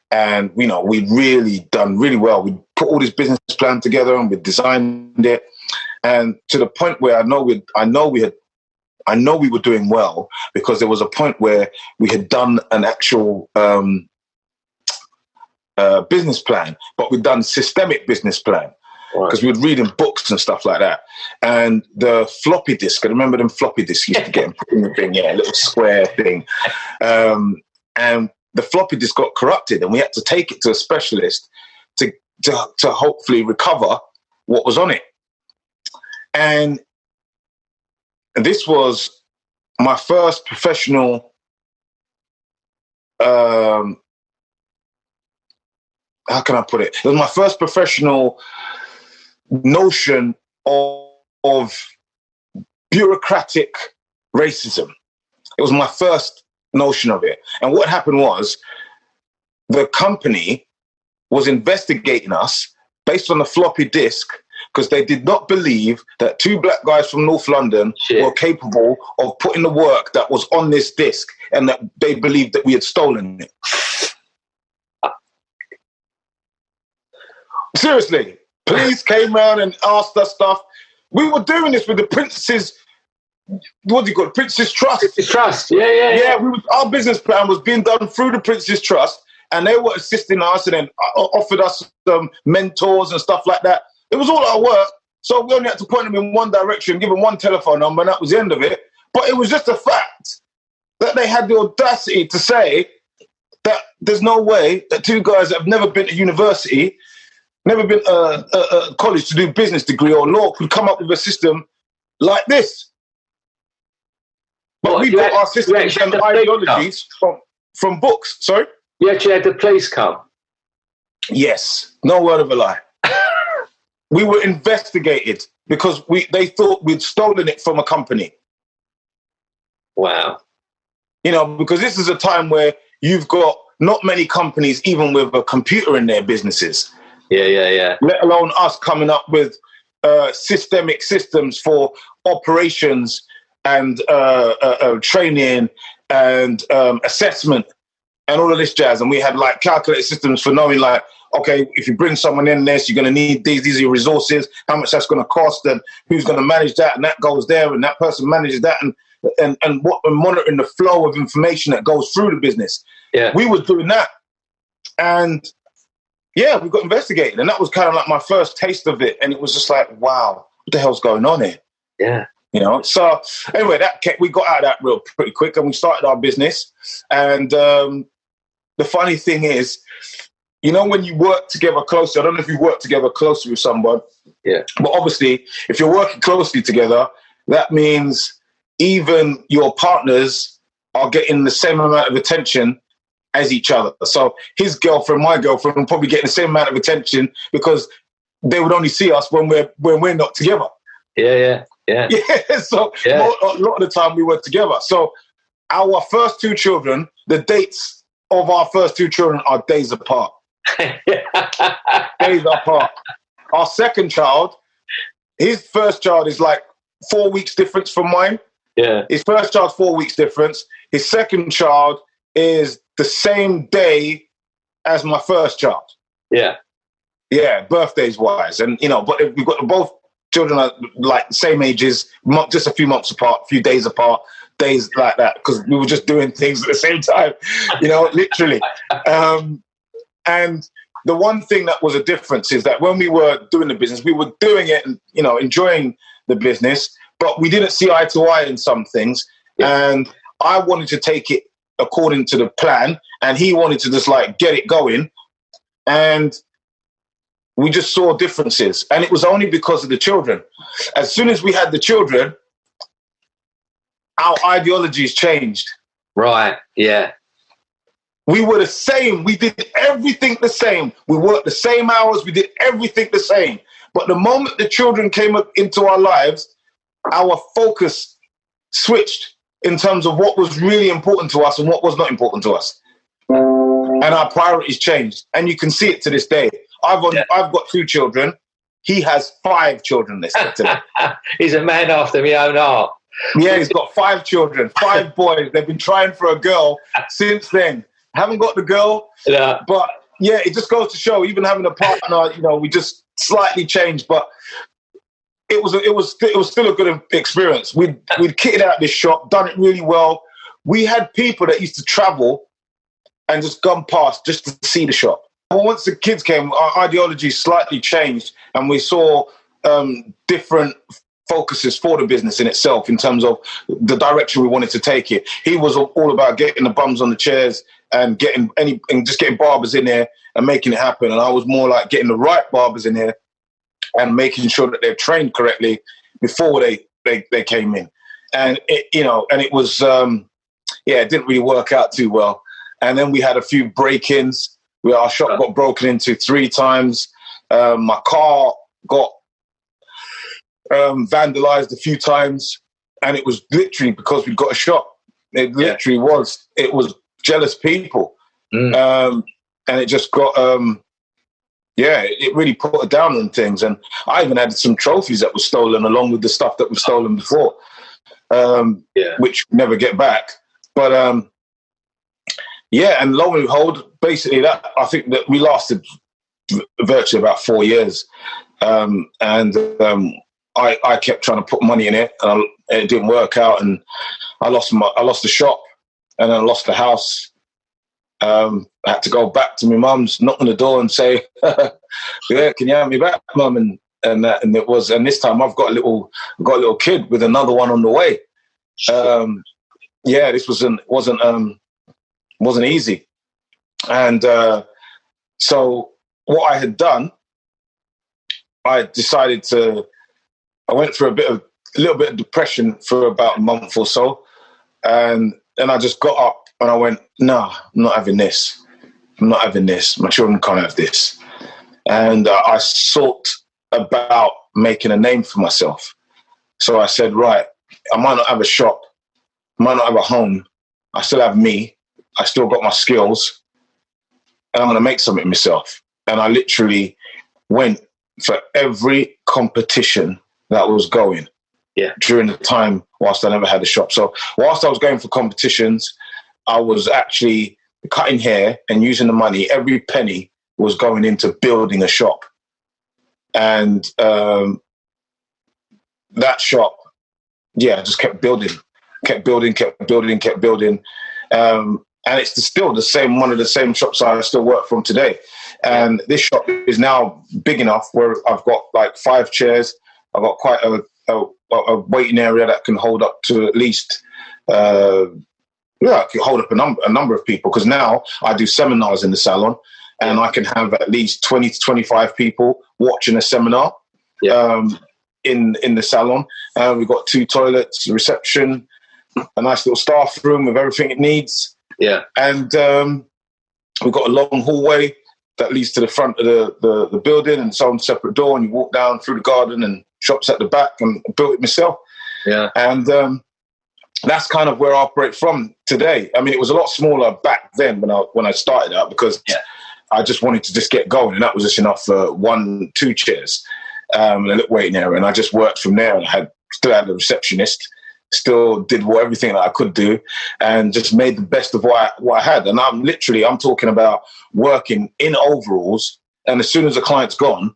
And, we'd really done really well. We put all this business plan together and we designed it. And to the point where I know we were doing well, because there was a point where we had done an actual business plan, but we'd done systemic business plan because we would read in books and stuff like that. And the floppy disk, I remember them floppy disks used to get in the thing, a little square thing. And the floppy disk got corrupted and we had to take it to a specialist to hopefully recover what was on it. And this was my first professional, how can I put it? It was my first professional notion of bureaucratic racism. It was my first notion of it. And what happened was the company was investigating us based on the floppy disk because they did not believe that two black guys from North London were capable of putting the work that was on this disk, and that they believed that we had stolen it. Seriously, police came around and asked us stuff. We were doing this with the Princess's, what do you call it? Princess's Trust. Princess's Trust, yeah. Our business plan was being done through the Princess's Trust, and they were assisting us and then offered us mentors and stuff like that. It was all our work, so we only had to point them in one direction, give them one telephone number, and that was the end of it. But it was just a fact that they had the audacity to say that there's no way that two guys that have never been to university, never been to college to do business degree or law could come up with a system like this. But we got our systems and ideologies from books. Sorry? You actually had the police come? Yes. No word of a lie. We were investigated because they thought we'd stolen it from a company. Wow. You know, because this is a time where you've got not many companies even with a computer in their businesses. Yeah. Let alone us coming up with systemic systems for operations and training and assessment and all of this jazz. And we had like calculated systems for knowing like, okay, if you bring someone in this, you're going to need these are your resources, how much that's going to cost, and who's going to manage that, and that goes there, and that person manages that, and monitoring the flow of information that goes through the business. Yeah, we were doing that, and yeah, we got investigated, and that was kind of like my first taste of it, and it was just like, wow, what the hell's going on here? Yeah, you know. So anyway, we got out of that pretty quick, and we started our business, and the funny thing is, you know, when you work together closely, I don't know if you work together closely with someone. Yeah. But obviously, if you're working closely together, that means even your partners are getting the same amount of attention as each other. So his girlfriend, my girlfriend, will probably get the same amount of attention because they would only see us when we're not together. Yeah. So a lot of the time we were together. So our first two children, the dates of our first two children are days apart. Days apart. Our second child, his first child is like 4 weeks difference from mine. Yeah. His first child's 4 weeks difference. His second child is the same day as my first child. Yeah. Yeah, birthdays wise. And, you know, but we've got both children are like the same ages, just a few months apart, a few days apart, days like that, because we were just doing things at the same time, you know, literally. And the one thing that was a difference is that when we were doing the business, we were doing it and, you know, enjoying the business, but we didn't see eye to eye in some things. Yeah. And I wanted to take it according to the plan, and he wanted to just like get it going. And we just saw differences. And it was only because of the children. As soon as we had the children, our ideologies changed. Right, yeah. We were the same. We did everything the same. We worked the same hours. We did everything the same. But the moment the children came up into our lives, our focus switched in terms of what was really important to us and what was not important to us. And our priorities changed. And you can see it to this day. I've got 2 children. He has 5 children today. He's a man after my own heart. Yeah, he's got 5 children, 5 boys. They've been trying for a girl since then. Haven't got the girl, but yeah, it just goes to show, even having a partner, you know, we just slightly changed, but it was still a good experience. We'd kitted out this shop, done it really well. We had people that used to travel and just gone past just to see the shop. Well, once the kids came, our ideology slightly changed, and we saw different focuses for the business in itself in terms of the direction we wanted to take it. He was all about getting the bums on the chairs and just getting barbers in there and making it happen. And I was more like getting the right barbers in there and making sure that they're trained correctly before they came in. And it was it didn't really work out too well. And then we had a few break-ins where our shop got broken into 3 times. My car got vandalized a few times, and it was literally because we'd got a shop. It literally was. It was jealous people. And it just got, it really put a down on things. And I even had some trophies that were stolen along with the stuff that was stolen before, which never get back. But, and lo and behold, basically that, I think that we lasted virtually about 4 years. I kept trying to put money in it, and it didn't work out. And I lost the shop, and then I lost the house. I had to go back to my mum's, knock on the door, and say, "Yeah, can you have me back, mum?" And this time I've got a little kid with another one on the way. This wasn't easy, and so what I had done, I decided to. I went through a little bit of depression for about a month or so, and then I just got up and I went, "No, I'm not having this. I'm not having this. My children can't have this." And I sought about making a name for myself. So I said, right, I might not have a shop, I might not have a home. I still have me. I still got my skills, and I'm going to make something myself. And I literally went for every competition that was going during the time whilst I never had a shop. So whilst I was going for competitions, I was actually cutting hair and using the money. Every penny was going into building a shop. And that shop, just kept building. And it's still one of the same shops I still work from today. And this shop is now big enough where I've got like 5 chairs. I've got quite a waiting area that can hold up to at least, it can hold up a number of people, because now I do seminars in the salon, and I can have at least 20 to 25 people watching a seminar in the salon. We've got 2 toilets, a reception, a nice little staff room with everything it needs. Yeah. And we've got a long hallway that leads to the front of the building, and its own separate door, and you walk down through the garden, and shops at the back, and I built it myself. Yeah. And that's kind of where I operate from today. I mean, it was a lot smaller back then when I started out, because I just wanted to just get going, and that was just enough for 1-2 chairs, a little waiting area, and I just worked from there. And I still had a receptionist, still did everything that I could do, and just made the best of what I had. And I'm talking about working in overalls, and as soon as the client's gone,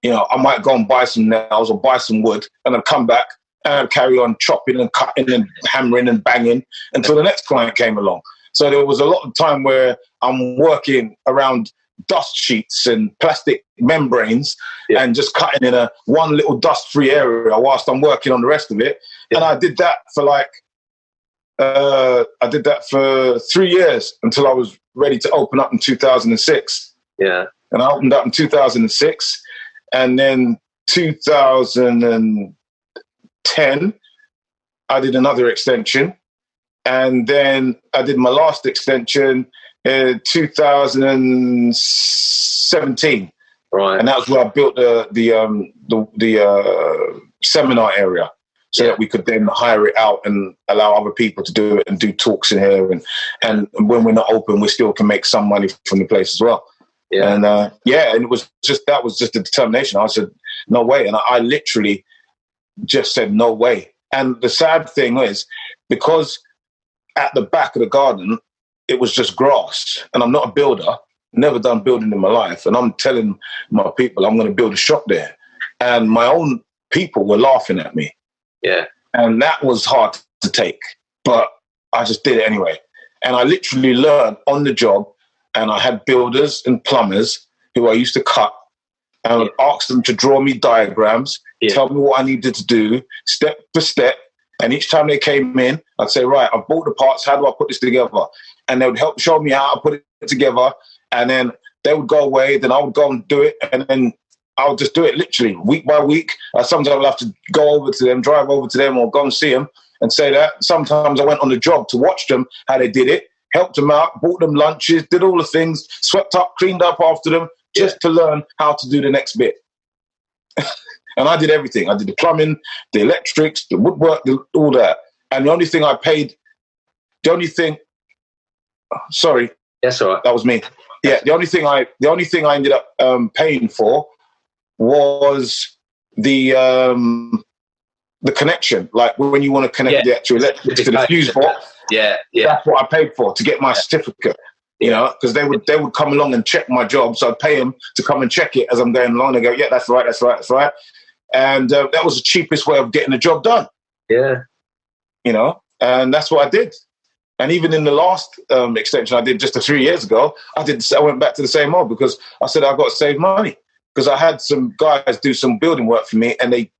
I might go and buy some nails or buy some wood, and I'd come back and I'd carry on chopping and cutting and hammering and banging until the next client came along. So there was a lot of time where I'm working around dust sheets and plastic membranes and just cutting in one little dust-free area whilst I'm working on the rest of it. Yeah. And I did that for 3 years until I was ready to open up in 2006. Yeah. And I opened up in 2006, and then 2010, I did another extension, and then I did my last extension in 2017. Right. And that was where I built the seminar area, so that we could then hire it out and allow other people to do it and do talks in here. And when we're not open, we still can make some money from the place as well. Yeah. And and it was just the determination. I said, no way. And I literally just said, no way. And the sad thing is, because at the back of the garden, it was just grass, and I'm not a builder, never done building in my life. And I'm telling my people I'm going to build a shop there. And my own people were laughing at me. Yeah. And that was hard to take, but I just did it anyway. And I literally learned on the job, and I had builders and plumbers who I used to cut, and I would ask them to draw me diagrams, tell me what I needed to do, step for step. And each time they came in, I'd say, right, I've bought the parts, how do I put this together? And they would help show me how to put it together. And then they would go away, then I would go and do it, and then I would just do it literally week by week. Sometimes I would have to go over to them, drive over to them, or go and see them and say that. Sometimes I went on the job to watch them, how they did it, helped them out, bought them lunches, did all the things, swept up, cleaned up after them, just to learn how to do the next bit. And I did everything. I did the plumbing, the electrics, the woodwork, all that. And the only thing I paid The only thing, sorry. That's all right. That was me. Yeah, the only thing I ended up paying for was the connection. Like when you want to connect the actual electrics to the fuse box. Yeah. That's what I paid for to get my certificate. You know, because they would come along and check my job, so I'd pay them to come and check it as I'm going along. They go, yeah, that's right. And that was the cheapest way of getting the job done. Yeah. You know, and that's what I did. And even in the last extension I did just 3 years ago, I went back to the same old because I said I've got to save money. Because I had some guys do some building work for me and they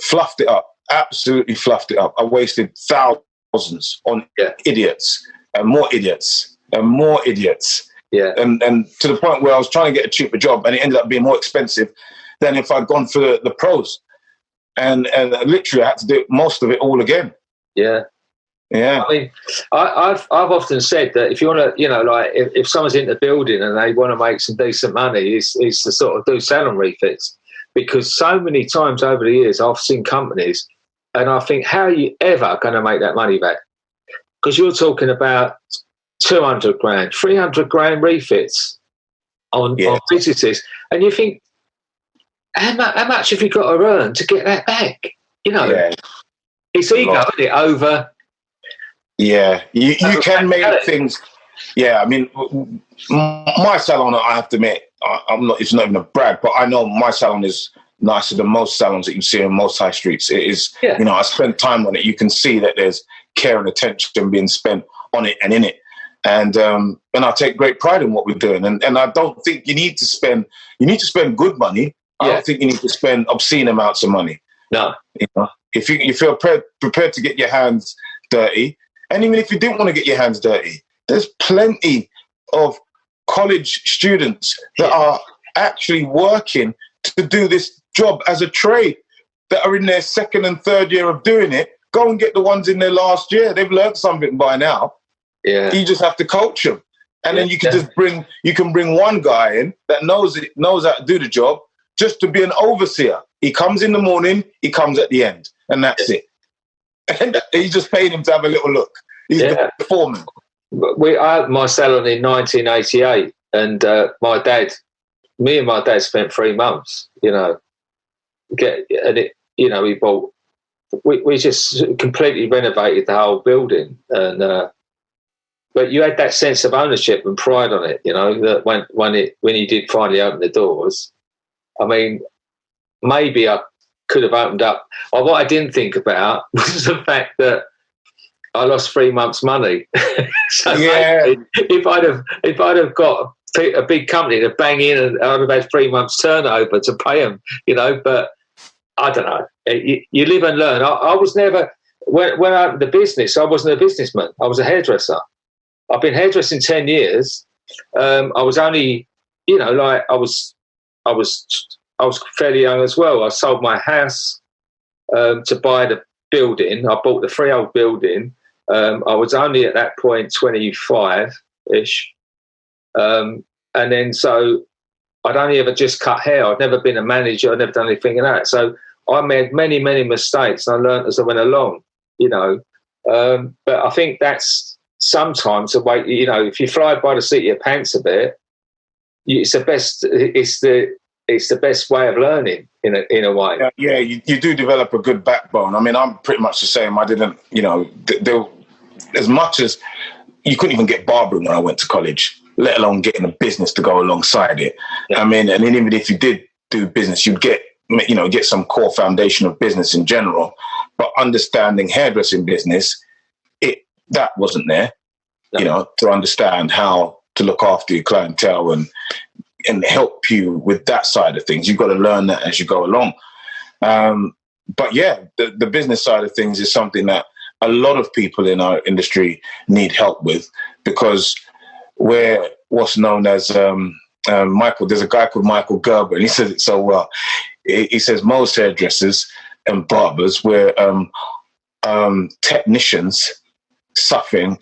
fluffed it up, absolutely fluffed it up. I wasted thousands on idiots and more idiots and more idiots. Yeah. And to the point where I was trying to get a cheaper job and it ended up being more expensive than if I'd gone for the pros. And literally I had to do most of it all again. Yeah. Yeah. I mean, I've often said that if you want to, you know, like if someone's into building and they want to make some decent money, is to sort of do salon refits. Because so many times over the years, I've seen companies and I think, how are you ever going to make that money back? Because you're talking about 200 grand, 300 grand refits on businesses. And you think, how much have you got to earn to get that back? You know, it's ego, isn't it, over... Yeah, you can make things. Yeah, I mean, my salon, I have to admit, I'm not. It's not even a brag, but I know my salon is nicer than most salons that you see on most high streets. It is. Yeah. You know, I spent time on it. You can see that there's care and attention being spent on it and in it, and I take great pride in what we're doing. And I don't think you need to spend. You need to spend good money. I don't think you need to spend obscene amounts of money. No, you know, if you feel prepared to get your hands dirty. And even if you didn't want to get your hands dirty, there's plenty of college students that are actually working to do this job as a trade that are in their second and third year of doing it. Go and get the ones in their last year. They've learned something by now. Yeah. You just have to coach them. And then you can just bring one guy in that knows how to do the job just to be an overseer. He comes in the morning, he comes at the end, and that's it. And he's just paying him to have a little look. He's the foreman. I had my salon in 1988, and me and my dad spent 3 months. You know, we bought. We just completely renovated the whole building, and but you had that sense of ownership and pride on it. You know that when you did finally open the doors, I mean, maybe I could have opened up. Or what I didn't think about was the fact that I lost 3 months' money. So maybe if I'd have got a big company to bang in, and I'd have had 3 months' turnover to pay them, you know. But I don't know. You live and learn. I was never when I opened the business. I wasn't a businessman. I was a hairdresser. I've been hairdressing 10 years. I was only, you know, like I was fairly young as well. I sold my house to buy the building. I bought the freehold building. I was only at that point 25-ish. And then so I'd only ever just cut hair. I'd never been a manager. I'd never done anything like that. So I made many, many mistakes, and I learned as I went along, you know. But I think that's sometimes the way, you know, if you fly by the seat of your pants a bit, it's the best way of learning in a way. Yeah, you do develop a good backbone. I mean, I'm pretty much the same. I didn't, you know, as much as you couldn't even get barbering when I went to college, let alone getting a business to go alongside it. Yeah. I mean, and even if you did do business, you'd get some core foundation of business in general. But understanding hairdressing business, that wasn't there, you know, to understand how to look after your clientele and help you with that side of things. You've got to learn that as you go along. But yeah, the business side of things is something that a lot of people in our industry need help with, because we're what's known as Michael. There's a guy called Michael Gerber, and he says it so well. He says most hairdressers and barbers, we're technicians suffering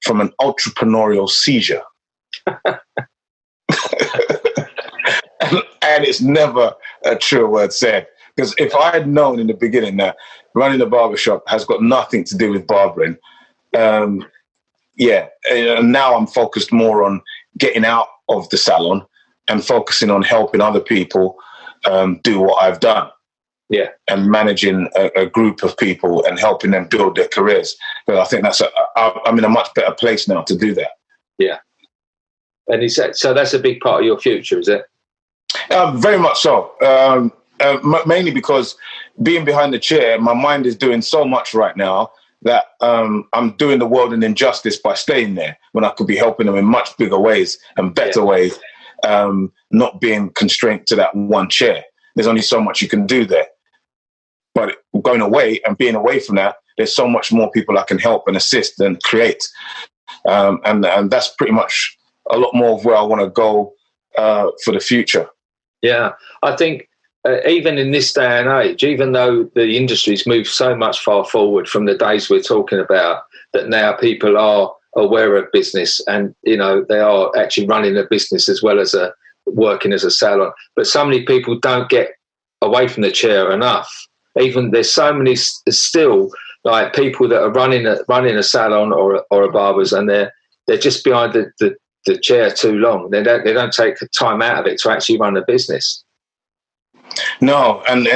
from an entrepreneurial seizure. And it's never a true word said. Because if I had known in the beginning that running a barbershop has got nothing to do with barbering, And now I'm focused more on getting out of the salon and focusing on helping other people do what I've done. Yeah, and managing a group of people and helping them build their careers. But I think I'm in a much better place now to do that. Yeah. And so that's a big part of your future, is it? Very much so. Mainly because being behind the chair, my mind is doing so much right now that I'm doing the world an injustice by staying there when I could be helping them in much bigger ways and better ways, not being constrained to that one chair. There's only so much you can do there. But going away and being away from that, there's so much more people I can help and assist and create. And that's pretty much a lot more of where I want to go for the future. Yeah. I think even in this day and age, even though the industry's moved so much far forward from the days we're talking about, that now people are aware of business and, you know, they are actually running a business as well as working as a salon. But so many people don't get away from the chair enough. Even there's so many still like people that are running a salon or a barber's, and they're just behind the chair too long. They don't take time out of it to actually run a business. No, and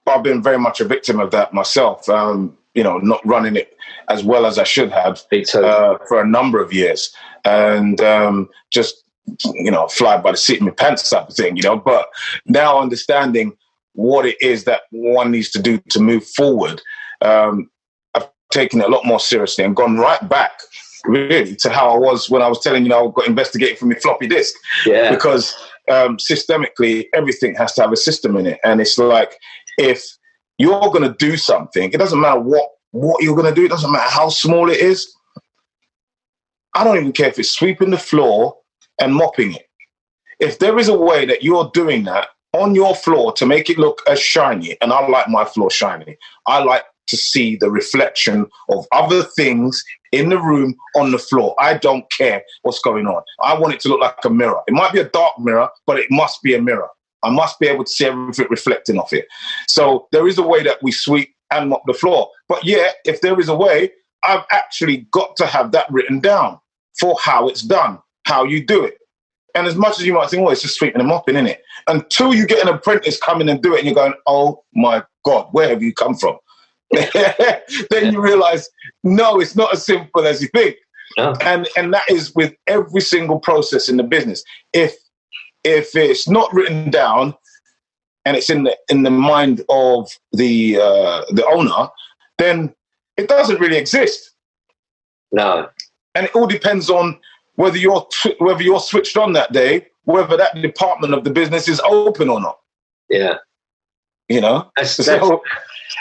I've been very much a victim of that myself. Not running it as well as I should have for a number of years, and just fly by the seat of my pants type of thing. But now understanding what it is that one needs to do to move forward, I've taken it a lot more seriously and gone right back really to how I was when I was telling I got investigated for my floppy disk. Yeah. Because systemically everything has to have a system in it, and it's like if you're going to do something, it doesn't matter what you're going to do. It doesn't matter how small it is. I don't even care if it's sweeping the floor and mopping it. If there is a way that you're doing that on your floor to make it look as shiny, and I like my floor shiny, I like to see the reflection of other things in the room on the floor. I don't care what's going on. I want it to look like a mirror. It might be a dark mirror, but it must be a mirror. I must be able to see everything reflecting off it. So there is a way that we sweep and mop the floor. But yeah, if there is a way, I've actually got to have that written down for how it's done, how you do it. And as much as you might think, well, it's just sweeping and mopping, isn't it? Until you get an apprentice come in and do it and you're going, oh my God, where have you come from? Then you realize, no, it's not as simple as you think. Oh. And that is with every single process in the business. If it's not written down and it's in the mind of the owner, then it doesn't really exist. No. And it all depends on whether you're switched on that day, whether that department of the business is open or not. Yeah.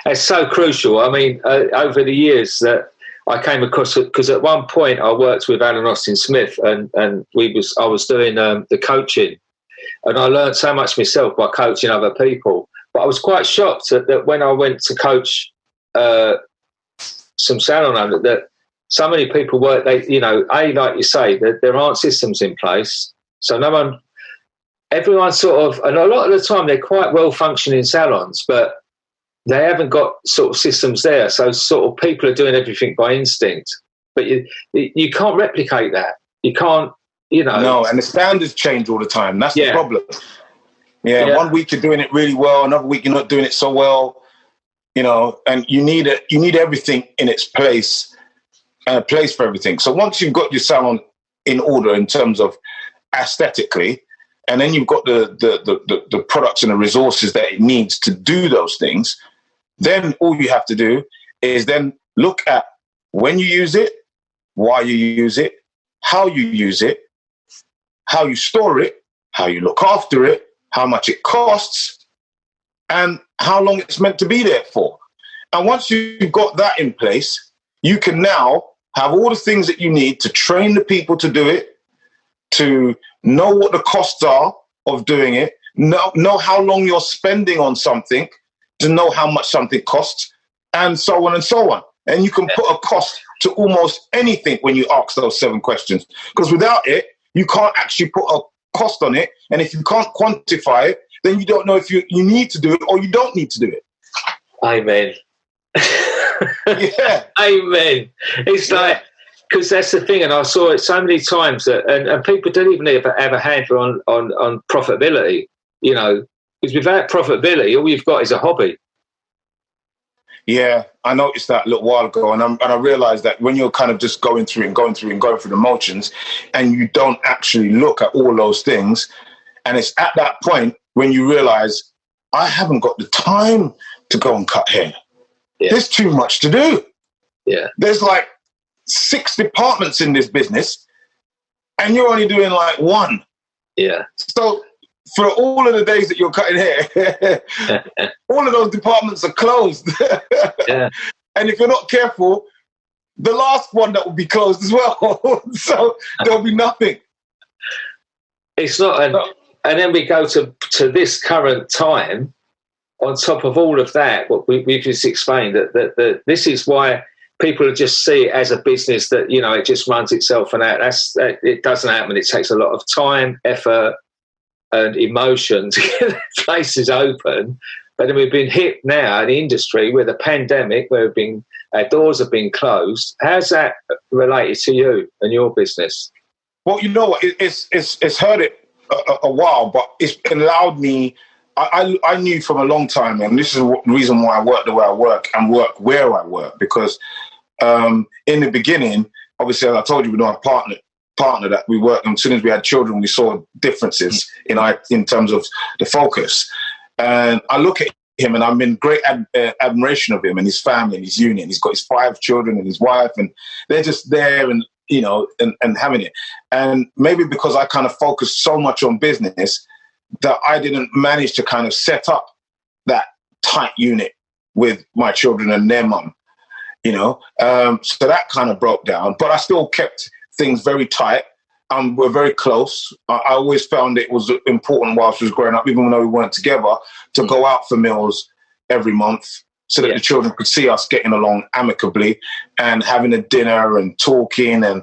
That's so crucial. I mean, over the years that I came across it, because at one point I worked with Alan Austin Smith, and I was doing the coaching, and I learned so much myself by coaching other people. But I was quite shocked that when I went to coach some salon owners, that so many people work. Like you say, there aren't systems in place, so everyone sort of, and a lot of the time they're quite well functioning salons, but they haven't got sort of systems there. So sort of people are doing everything by instinct, but you can't replicate that. You can't, No, and the standards change all the time. That's the problem. Yeah, 1 week you're doing it really well, another week you're not doing it so well, and you need everything in its place, and a place for everything. So once you've got your salon in order in terms of aesthetically, and then you've got the products and the resources that it needs to do those things, then all you have to do is then look at when you use it, why you use it, how you use it, how you store it, how you look after it, how much it costs, and how long it's meant to be there for. And once you've got that in place, you can now have all the things that you need to train the people to do it, to know what the costs are of doing it, know how long you're spending on something, to know how much something costs, and so on and so on. And you can put a cost to almost anything when you ask those 7 questions. Because without it, you can't actually put a cost on it. And if you can't quantify it, then you don't know if you need to do it or you don't need to do it. Amen. Yeah. Amen. It's like, because that's the thing, and I saw it so many times that, and people don't even have a handle on profitability, you know, because without profitability, all you've got is a hobby. Yeah, I noticed that a little while ago, and I realized that when you're kind of just going through the motions, and you don't actually look at all those things, and it's at that point when you realize, I haven't got the time to go and cut hair. Yeah. There's too much to do. Yeah. There's like 6 departments in this business, and you're only doing like 1. Yeah. So for all of the days that you're cutting hair, all of those departments are closed. Yeah. And if you're not careful, the last one that will be closed as well. So there'll be nothing. It's not, and then we go to this current time. On top of all of that, what we've just explained, that this is why people just see it as a business that, you know, it just runs itself and out. It doesn't happen. It takes a lot of time, effort, and emotion to get the places open. But then we've been hit now in the industry with a pandemic where our doors have been closed. How's that related to you and your business? Well, you know what, it's hurt it a while, but it's allowed me. I knew from a long time, and this is the reason why I work the way I work and work where I work, because in the beginning, obviously, as I told you, we know a partner that we worked, and as soon as we had children, we saw differences in terms of the focus. And I look at him, and I'm in great admiration of him and his family and his union. He's got his 5 children and his wife, and they're just there and, you know, and having it. And maybe because I kind of focused so much on business that I didn't manage to kind of set up that tight unit with my children and their mum, you know. So that kind of broke down, but I still kept things very tight. We're very close. I always found it was important whilst I was growing up, even though we weren't together, to go out for meals every month so that the children could see us getting along amicably and having a dinner and talking and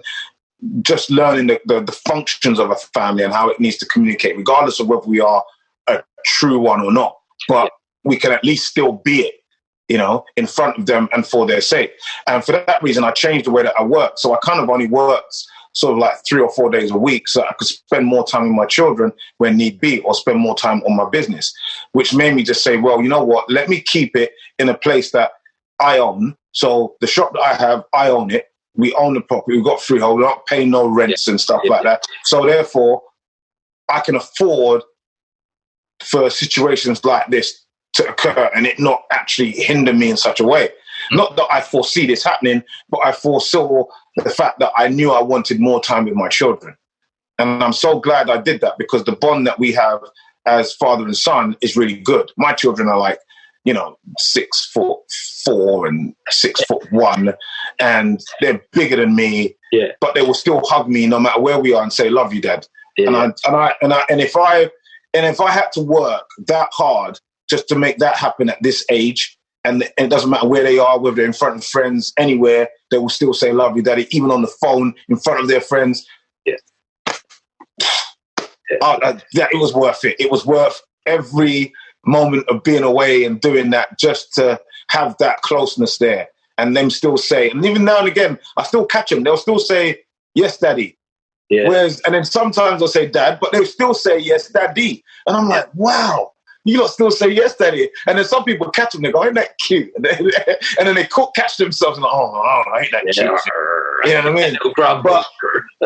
just learning the functions of a family and how it needs to communicate, regardless of whether we are a true one or not. But we can at least still be it, you know, in front of them and for their sake. And for that reason, I changed the way that I work. So I kind of only worked sort of like 3 or 4 days a week so I could spend more time with my children when need be, or spend more time on my business, which made me just say, well, you know what, let me keep it in a place that I own. So the shop that I have, I own it. We own the property. We've got freehold. We're not paying no rents and stuff like that. So therefore, I can afford for situations like this to occur and it not actually hinder me in such a way. Not that I foresee this happening, but I foresaw the fact that I knew I wanted more time with my children. And I'm so glad I did that, because the bond that we have as father and son is really good. My children are like, you know, 6'4" and 6'1", and they're bigger than me. Yeah. But they will still hug me no matter where we are and say, "Love you, Dad." Yeah. And if I had to work that hard just to make that happen at this age, and it doesn't matter where they are, whether they're in front of friends, anywhere, they will still say, "Love you, Daddy," even on the phone in front of their friends. Yeah. It was worth it. It was worth every moment of being away and doing that, just to have that closeness there, and them still say, and even now and again, I still catch them. They'll still say, "Yes, Daddy." Yeah. And then sometimes I'll say, "Dad," but they'll still say, "Yes, Daddy." And I'm like, wow, you lot still say, "Yes, Daddy." And then some people catch them, they go, "Ain't that cute?" And then they catch themselves and like, oh, ain't that cute? You know what I mean? But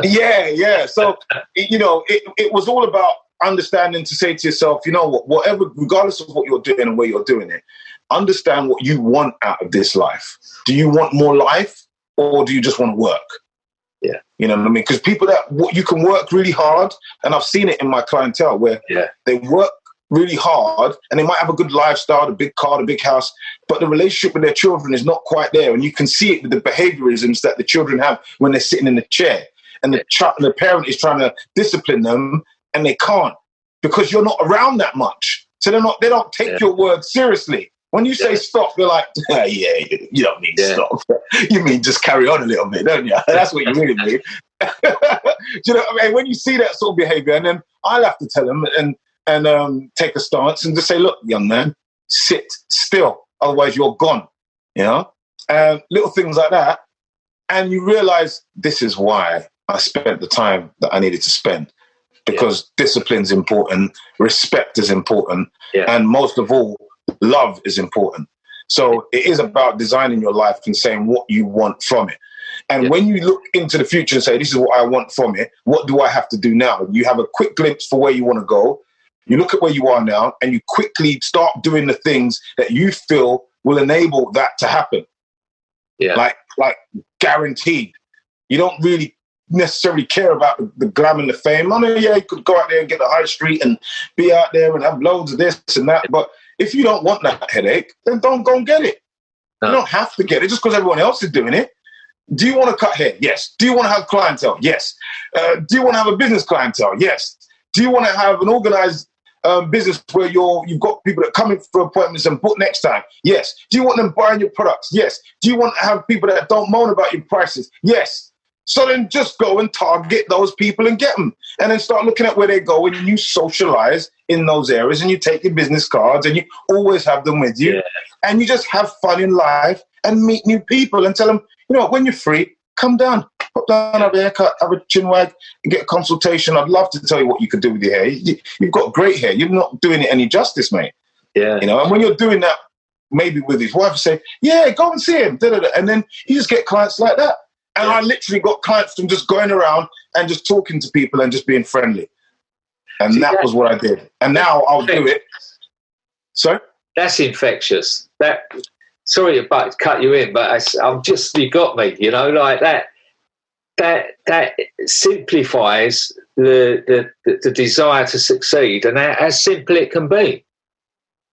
yeah. So, you know, it was all about understanding to say to yourself, you know what, whatever, regardless of what you're doing and where you're doing it, understand what you want out of this life. Do you want more life, or do you just want to work? Yeah. You know what I mean? Because people you can work really hard, and I've seen it in my clientele where they work really hard and they might have a good lifestyle, a big car, a big house, but the relationship with their children is not quite there. And you can see it with the behaviorisms that the children have when they're sitting in the chair, and the parent is trying to discipline them, and they can't, because you're not around that much. So they don't take your word seriously. When you say stop, they're like, you don't mean stop. You mean just carry on a little bit, don't you? That's what you really mean. Do you know what I mean? When you see that sort of behavior, and then I'll have to tell them and take a stance and just say, look, young man, sit still. Otherwise you're gone, you know? and little things like that. And you realize this is why I spent the time that I needed to spend, because discipline's important, respect is important, and most of all, love is important. So it is about designing your life and saying what you want from it. And when you look into the future and say, this is what I want from it, what do I have to do now? You have a quick glimpse for where you want to go. You look at where you are now, and you quickly start doing the things that you feel will enable that to happen. Like guaranteed. You don't really necessarily care about the glam and the fame. I know, you could go out there and get the high street and be out there and have loads of this and that. But if you don't want that headache, then don't go and get it. No. You don't have to get it just because everyone else is doing it. Do you want to cut hair? Yes. Do you want to have clientele? Yes. Do you want to have a business clientele? Yes. Do you want to have an organized business where you've got people that come in for appointments and book next time? Yes. Do you want them buying your products? Yes. Do you want to have people that don't moan about your prices? Yes. So then just go and target those people and get them. And then start looking at where they go, and you socialize in those areas, and you take your business cards and you always have them with you. And you just have fun in life and meet new people and tell them, you know, when you're free, come down, pop down, have a haircut, have a chin wag, and get a consultation. I'd love to tell you what you could do with your hair. You've got great hair. You're not doing it any justice, mate. You know, and when you're doing that, maybe with his wife, say, go and see him. And then you just get clients like that. And I literally got clients from just going around and just talking to people and just being friendly. And that was what I did. And now I'll do it. Sorry? That's infectious. Sorry to cut you in, but you got me, you know, like that. That simplifies the desire to succeed, and how simple it can be.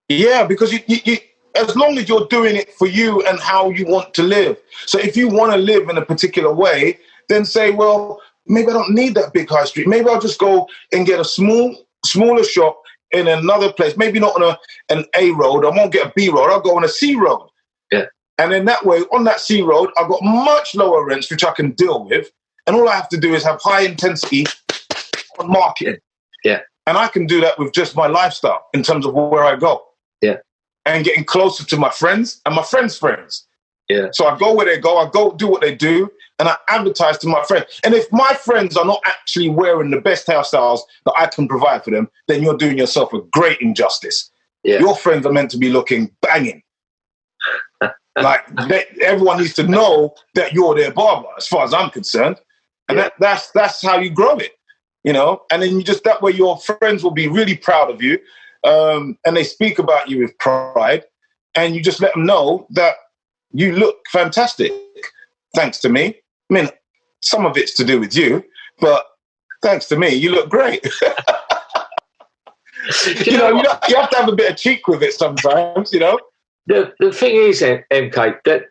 Yeah, because you as long as you're doing it for you and how you want to live. So if you want to live in a particular way, then say, well, maybe I don't need that big high street. Maybe I'll just go and get a smaller shop in another place. Maybe not on an A road. I won't get a B road. I'll go on a C road. And then that way, on that C road, I've got much lower rents, which I can deal with. And all I have to do is have high intensity on marketing. And I can do that with just my lifestyle in terms of where I go. And getting closer to my friends and my friends' friends. So I go where they go, I go do what they do, and I advertise to my friends. And if my friends are not actually wearing the best hairstyles that I can provide for them, then you're doing yourself a great injustice. Your friends are meant to be looking banging. Like, everyone needs to know that you're their barber, as far as I'm concerned. And that's how you grow it, you know? And then that way your friends will be really proud of you. And they speak about you with pride, and you just let them know that you look fantastic, thanks to me. I mean, some of it's to do with you, but thanks to me, you look great. you have to have a bit of cheek with it sometimes, you know. The thing is, MK, that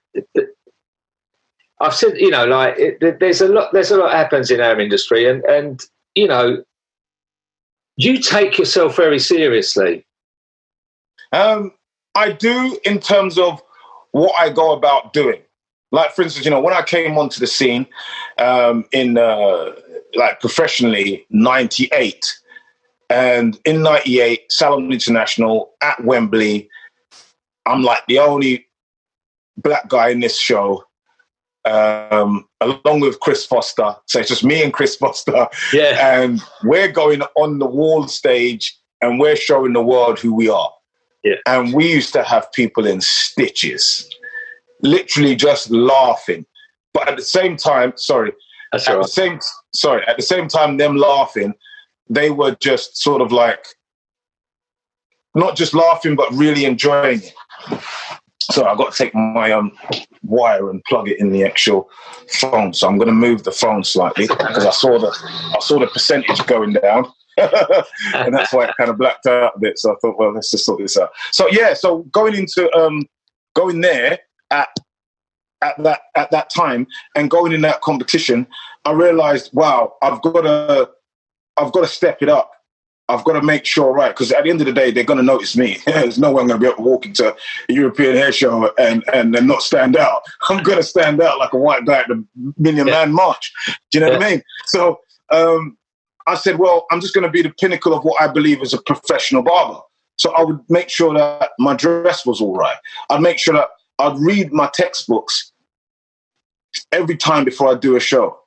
I've said, you know, like there's a lot happens in our industry, and you know, you take yourself very seriously. I do, in terms of what I go about doing. Like, for instance, you know, when I came onto the scene in professionally, 98, and in 98, Salon International at Wembley, I'm like the only black guy in this show, along with Chris Foster. So it's just me and Chris Foster. And we're going on the wall stage and we're showing the world who we are. And we used to have people in stitches, literally just laughing. But at the same time, at the same time, them laughing, they were just sort of like, not just laughing, but really enjoying it. So I've got to take my wire and plug it in the actual phone. So I'm going to move the phone slightly because I saw the percentage going down, and that's why it kind of blacked out a bit. So I thought, well, let's just sort this out. So so going there at that time and going in that competition, I realized, wow, I've got to step it up. I've got to make sure, right, because at the end of the day, they're going to notice me. There's no way I'm going to be able to walk into a European hair show and not stand out. I'm going to stand out like a white guy at the Million Man March. Do you know what I mean? So I said, well, I'm just going to be the pinnacle of what I believe is a professional barber. So I would make sure that my dress was all right. I'd make sure that I'd read my textbooks every time before I do a show.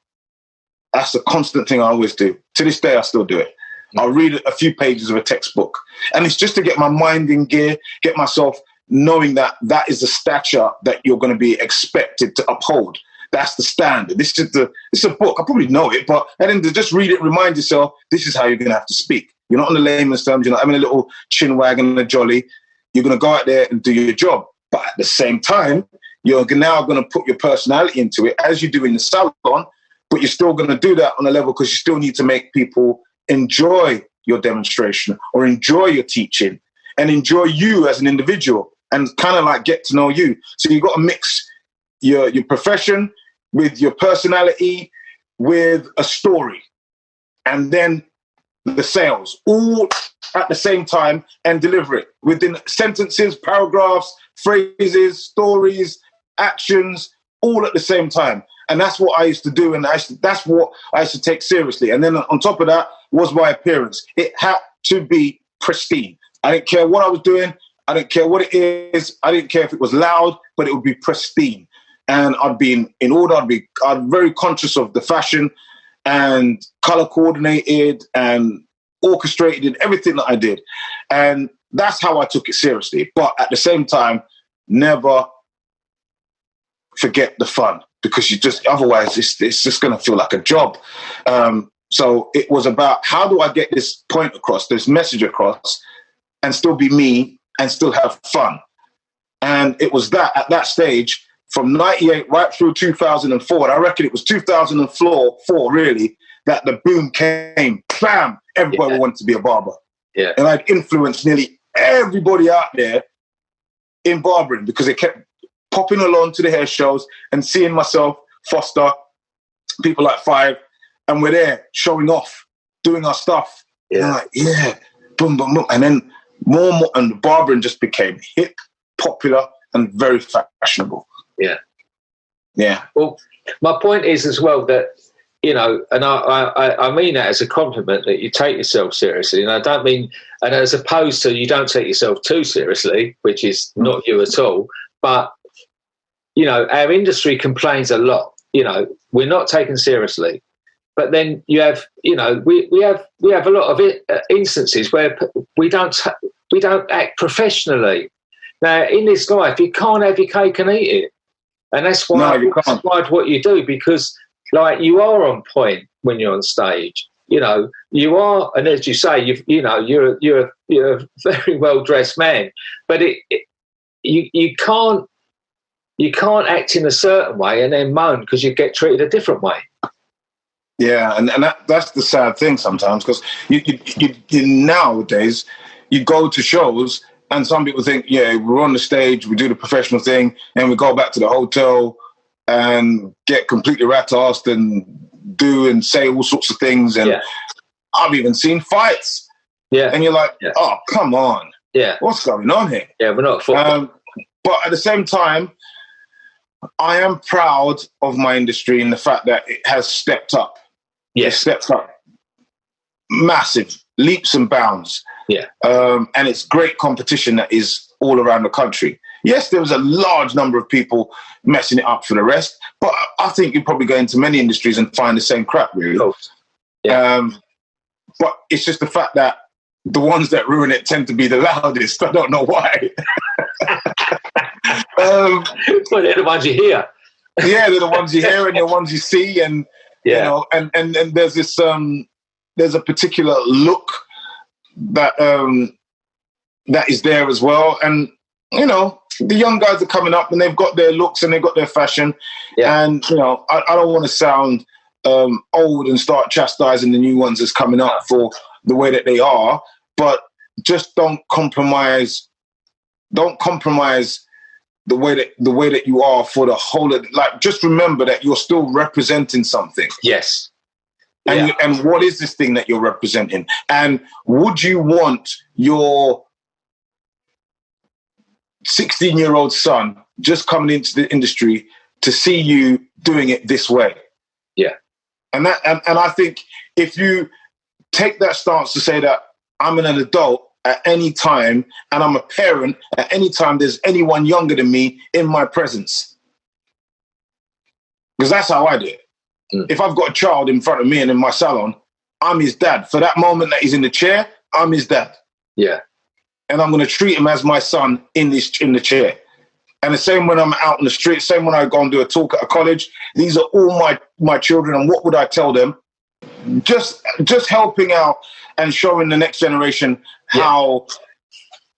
That's a constant thing I always do. To this day, I still do it. I'll read a few pages of a textbook. And it's just to get my mind in gear, get myself knowing that that is the stature that you're going to be expected to uphold. That's the standard. This is a book. I probably know it, but and then to just read it, remind yourself, this is how you're going to have to speak. You're not on the layman's terms. You're not having a little chin wag and a jolly. You're going to go out there and do your job. But at the same time, you're now going to put your personality into it as you do in the salon, but you're still going to do that on a level because you still need to make people enjoy your demonstration or enjoy your teaching and enjoy you as an individual and kind of like get to know you. So you've got to mix your profession with your personality, with a story, and then the sales, all at the same time, and deliver it within sentences, paragraphs, phrases, stories, actions, all at the same time. And that's what I used to do, and that's what I used to take seriously. And then on top of that was my appearance. It had to be pristine. I didn't care what I was doing. I didn't care what it is. I didn't care if it was loud, but it would be pristine. And I'd be in order. I'm very conscious of the fashion and color coordinated and orchestrated in everything that I did. And that's how I took it seriously. But at the same time, never forget the fun, because otherwise it's just going to feel like a job. So it was about, how do I get this point across, this message across, and still be me and still have fun? And it was that at that stage, from 98 right through 2004, and I reckon it was 2004 really, that the boom came. Bam! Everybody wanted to be a barber. Yeah. And I'd influenced nearly everybody out there in barbering, because they kept popping along to the hair shows and seeing myself, Foster, people like Five, and we're there showing off, doing our stuff. Yeah. And I'm like, boom, boom, boom. And then more, and the barbering just became hip, popular, and very fashionable. Yeah. Yeah. Well, my point is as well that, you know, and I mean that as a compliment, that you take yourself seriously. And I don't mean, and as opposed to you don't take yourself too seriously, which is not you at all. But, you know, our industry complains a lot. You know, we're not taken seriously. But then you have, you know, we have a lot of instances where we don't act professionally. Now, in this life, you can't have your cake and eat it. And that's why I described what you do, because, like, you are on point when you're on stage. You know, you are, and as you say, you're a very well dressed man. But you can't act in a certain way and then moan because you get treated a different way. Yeah, and that's the sad thing sometimes, because you nowadays you go to shows and some people think, yeah, we're on the stage, we do the professional thing, and we go back to the hotel and get completely rat-assed and do and say all sorts of things. And I've even seen fights. Yeah. And you're like, oh, come on. Yeah. What's going on here? Yeah, we're not but at the same time, I am proud of my industry in the fact that it has stepped up. Yes. It stepped up massive leaps and bounds. Yeah. And it's great competition that is all around the country. Yes, there was a large number of people messing it up for the rest, but I think you probably go into many industries and find the same crap, really. Yeah. But it's just the fact that the ones that ruin it tend to be the loudest. I don't know why. Well, they're the ones you hear. Yeah, they're the ones you hear and the ones you see, and you know, and there's this there's a particular look that that is there as well, and you know, the young guys are coming up and they've got their looks and they've got their fashion, and you know, I don't want to sound old and start chastising the new ones that's coming up for the way that they are, but just don't compromise the way that you are for the whole of, like, just remember that you're still representing something. Yes. And and what is this thing that you're representing? And would you want your 16-year-old son just coming into the industry to see you doing it this way? Yeah. And I think if you take that stance to say that I'm an adult at any time, and I'm a parent at any time there's anyone younger than me in my presence. Because that's how I do it. If I've got a child in front of me and in my salon, I'm his dad. For that moment that he's in the chair, I'm his dad. Yeah. And I'm going to treat him as my son in the chair. And the same when I'm out in the street, same when I go and do a talk at a college. These are all my children. And what would I tell them? Just helping out and showing the next generation how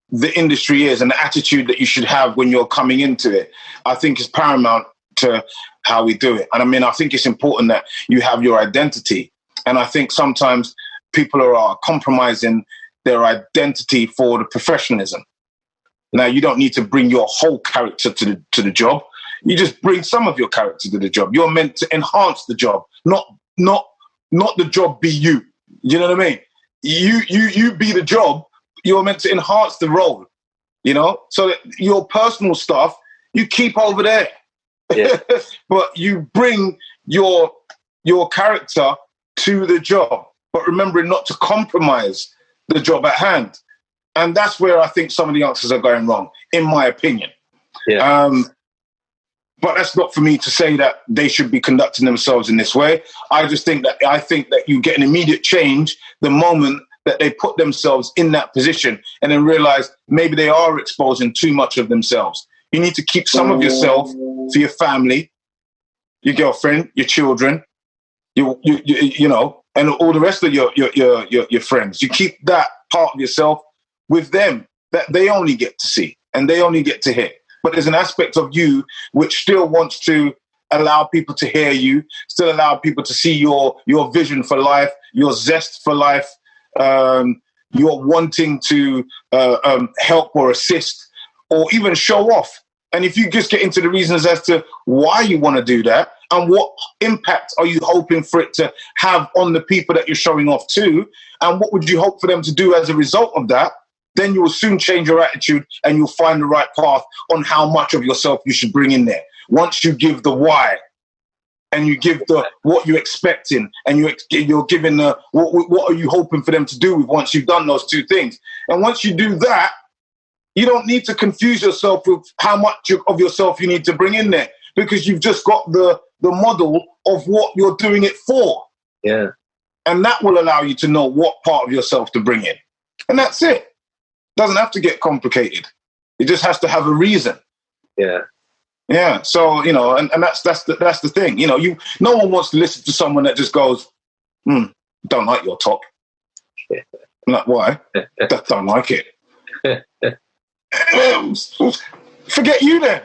the industry is and the attitude that you should have when you're coming into it, I think is paramount to how we do it. And I mean, I think it's important that you have your identity. And I think sometimes people are compromising their identity for the professionalism. Now, you don't need to bring your whole character to the job. You just bring some of your character to the job. You're meant to enhance the job, not the job be you. You know what I mean? You be the job. You're meant to enhance the role, you know? So that your personal stuff, you keep over there. Yeah. But you bring your character to the job, but remembering not to compromise the job at hand. And that's where I think some of the youngsters are going wrong, in my opinion. Yeah. But that's not for me to say that they should be conducting themselves in this way. I think that you get an immediate change the moment that they put themselves in that position and then realize maybe they are exposing too much of themselves. You need to keep some of yourself for your family, your girlfriend, your children, you know, and all the rest of your friends. You keep that part of yourself with them that they only get to see and they only get to hear. But there's an aspect of you which still wants to allow people to hear you, still allow people to see your vision for life, your zest for life, your wanting to help or assist or even show off. And if you just get into the reasons as to why you want to do that and what impact are you hoping for it to have on the people that you're showing off to, and what would you hope for them to do as a result of that, then you will soon change your attitude and you'll find the right path on how much of yourself you should bring in there. Once you give the why and you give the what you're expecting and you're giving the what are you hoping for them to do with once you've done those two things. And once you do that, you don't need to confuse yourself with how much of yourself you need to bring in there because you've just got the model of what you're doing it for. Yeah. And that will allow you to know what part of yourself to bring in. And that's it. Doesn't have to get complicated. It just has to have a reason. Yeah. Yeah. So, you know, and that's the thing. You know, no one wants to listen to someone that just goes, don't like your top. Yeah. I'm like, why? Don't like it. Forget you then.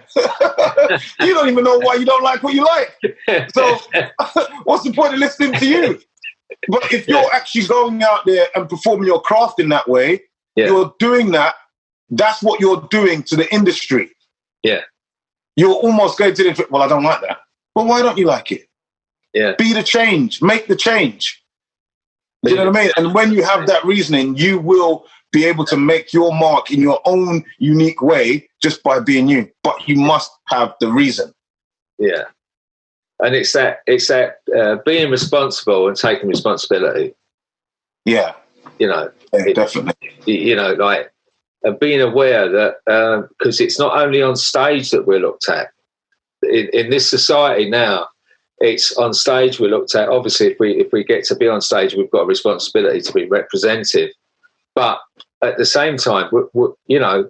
You don't even know why you don't like what you like. So what's the point of listening to you? But if you're actually going out there and performing your craft in that way, you're doing that. That's what you're doing to the industry. Yeah. You're almost going to the, well, I don't like that. Well, why don't you like it? Yeah. Be the change. Make the change. Do you know what I mean? And when you have that reasoning, you will be able to make your mark in your own unique way just by being you. But you must have the reason. Yeah. And it's that being responsible and taking responsibility. Yeah. You know, definitely. You know, like, and being aware that because it's not only on stage that we're looked at. In this society now, it's on stage we're looked at. Obviously, if we get to be on stage, we've got a responsibility to be representative. But at the same time, you know,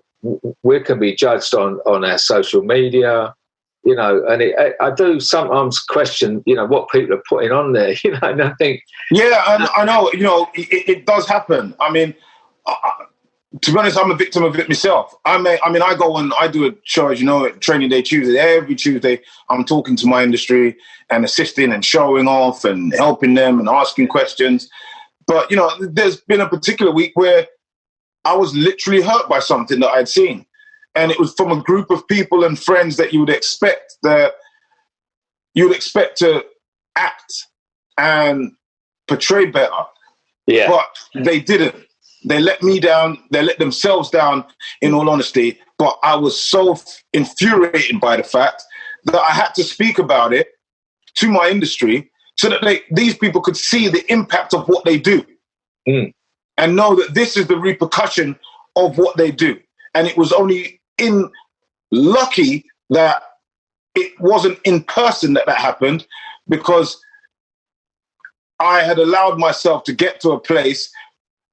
we can be judged on our social media. You know, and I do sometimes question, you know, what people are putting on there. You know, and I think, I know. You know, it does happen. I mean, to be honest, I'm a victim of it myself. I go and I do a show, as you know, Training Day Tuesday. Every Tuesday, I'm talking to my industry and assisting and showing off and helping them and asking questions. But, you know, there's been a particular week where I was literally hurt by something that I'd seen. And it was from a group of people and friends that you would expect to act and portray better. Yeah. But they didn't. They let me down. They let themselves down, in all honesty. But I was so infuriated by the fact that I had to speak about it to my industry so that these people could see the impact of what they do. Mm. and know that this is the repercussion of what they do. And it was only lucky that it wasn't in person that happened, because I had allowed myself to get to a place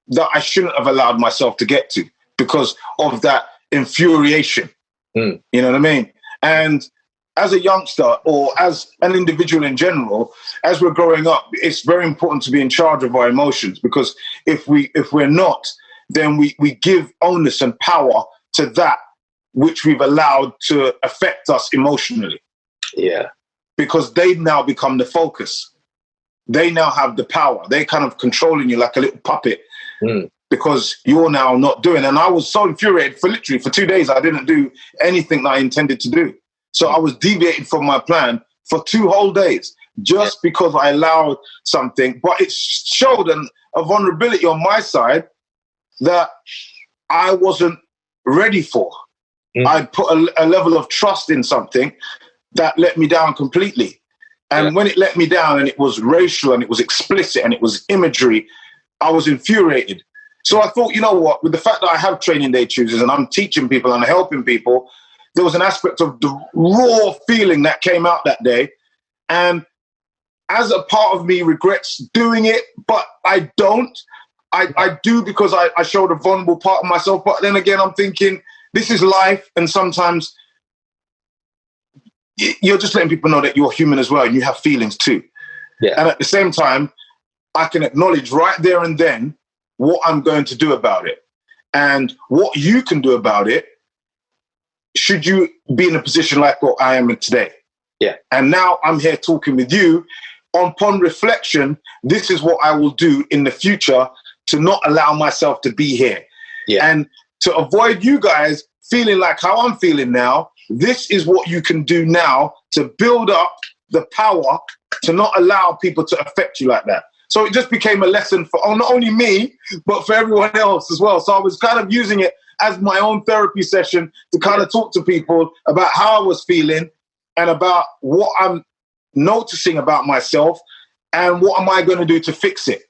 that I shouldn't have allowed myself to get to because of that infuriation. You know what I mean? And as a youngster, or as an individual in general, as we're growing up, it's very important to be in charge of our emotions, because if we're not, then we give onus and power to that which we've allowed to affect us emotionally. Yeah. Because they now become the focus. They now have the power. They're kind of controlling you like a little puppet because you're now not doing. And I was so infuriated for 2 days. I didn't do anything that I intended to do. So I was deviated from my plan for 2 whole days just because I allowed something. But it showed a vulnerability on my side that I wasn't ready for. I put a level of trust in something that let me down completely. And when it let me down, and it was racial and it was explicit and it was imagery, I was infuriated. So I thought, you know what, with the fact that I have training day choosers and I'm teaching people and helping people, there was an aspect of the raw feeling that came out that day. And as a part of me regrets doing it, but I don't. I do because I showed a vulnerable part of myself. But then again, I'm thinking, this is life. And sometimes you're just letting people know that you're human as well and you have feelings too. Yeah. And at the same time, I can acknowledge right there and then what I'm going to do about it. And what you can do about it, should you be in a position like what I am in today. Yeah. And now I'm here talking with you. Upon reflection, this is what I will do in the future to not allow myself to be here. Yeah. And to avoid you guys feeling like how I'm feeling now, this is what you can do now to build up the power to not allow people to affect you like that. So it just became a lesson for not only me, but for everyone else as well. So I was kind of using it as my own therapy session to kind of talk to people about how I was feeling and about what I'm noticing about myself and what am I going to do to fix it.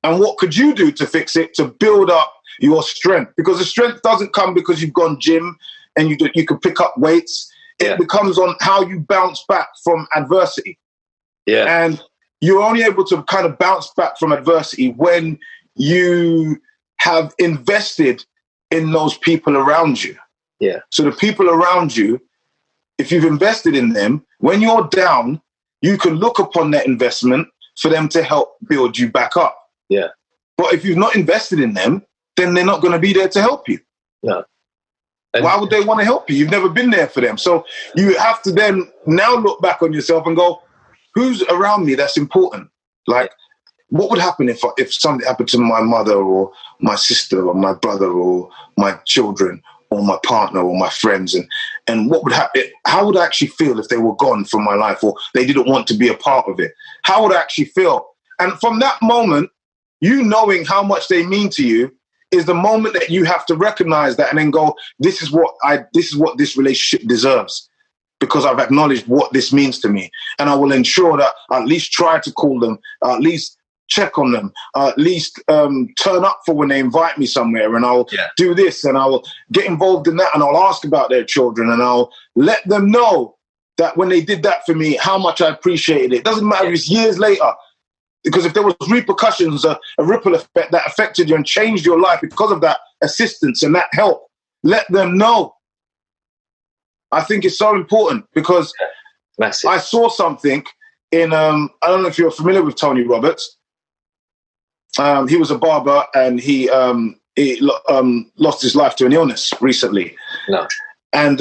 And what could you do to fix it, to build up your strength? Because the strength doesn't come because you've gone gym and you can pick up weights. It becomes on how you bounce back from adversity. Yeah. And you're only able to kind of bounce back from adversity when you have invested in those people around you. Yeah. So the people around you, if you've invested in them, when you're down, you can look upon that investment for them to help build you back up. Yeah. But if you've not invested in them, then they're not going to be there to help you. No. And why would they want to help you? You've never been there for them. So you have to then now look back on yourself and go, who's around me that's important? Like, what would happen if something happened to my mother or my sister or my brother or my children or my partner or my friends? And what would happen? How would I actually feel if they were gone from my life or they didn't want to be a part of it? How would I actually feel? And from that moment, you knowing how much they mean to you is the moment that you have to recognize that and then go, this is what this relationship deserves, because I've acknowledged what this means to me. And I will ensure that I at least try to call them, at least check on them, at least turn up for when they invite me somewhere, and I'll do this and I'll get involved in that and I'll ask about their children and I'll let them know that when they did that for me, how much I appreciated it. It doesn't matter if it's years later, because if there was repercussions, a ripple effect that affected you and changed your life because of that assistance and that help, let them know. I think it's so important because I saw something in, I don't know if you're familiar with Tony Roberts. He was a barber and he lost his life to an illness recently. No. And,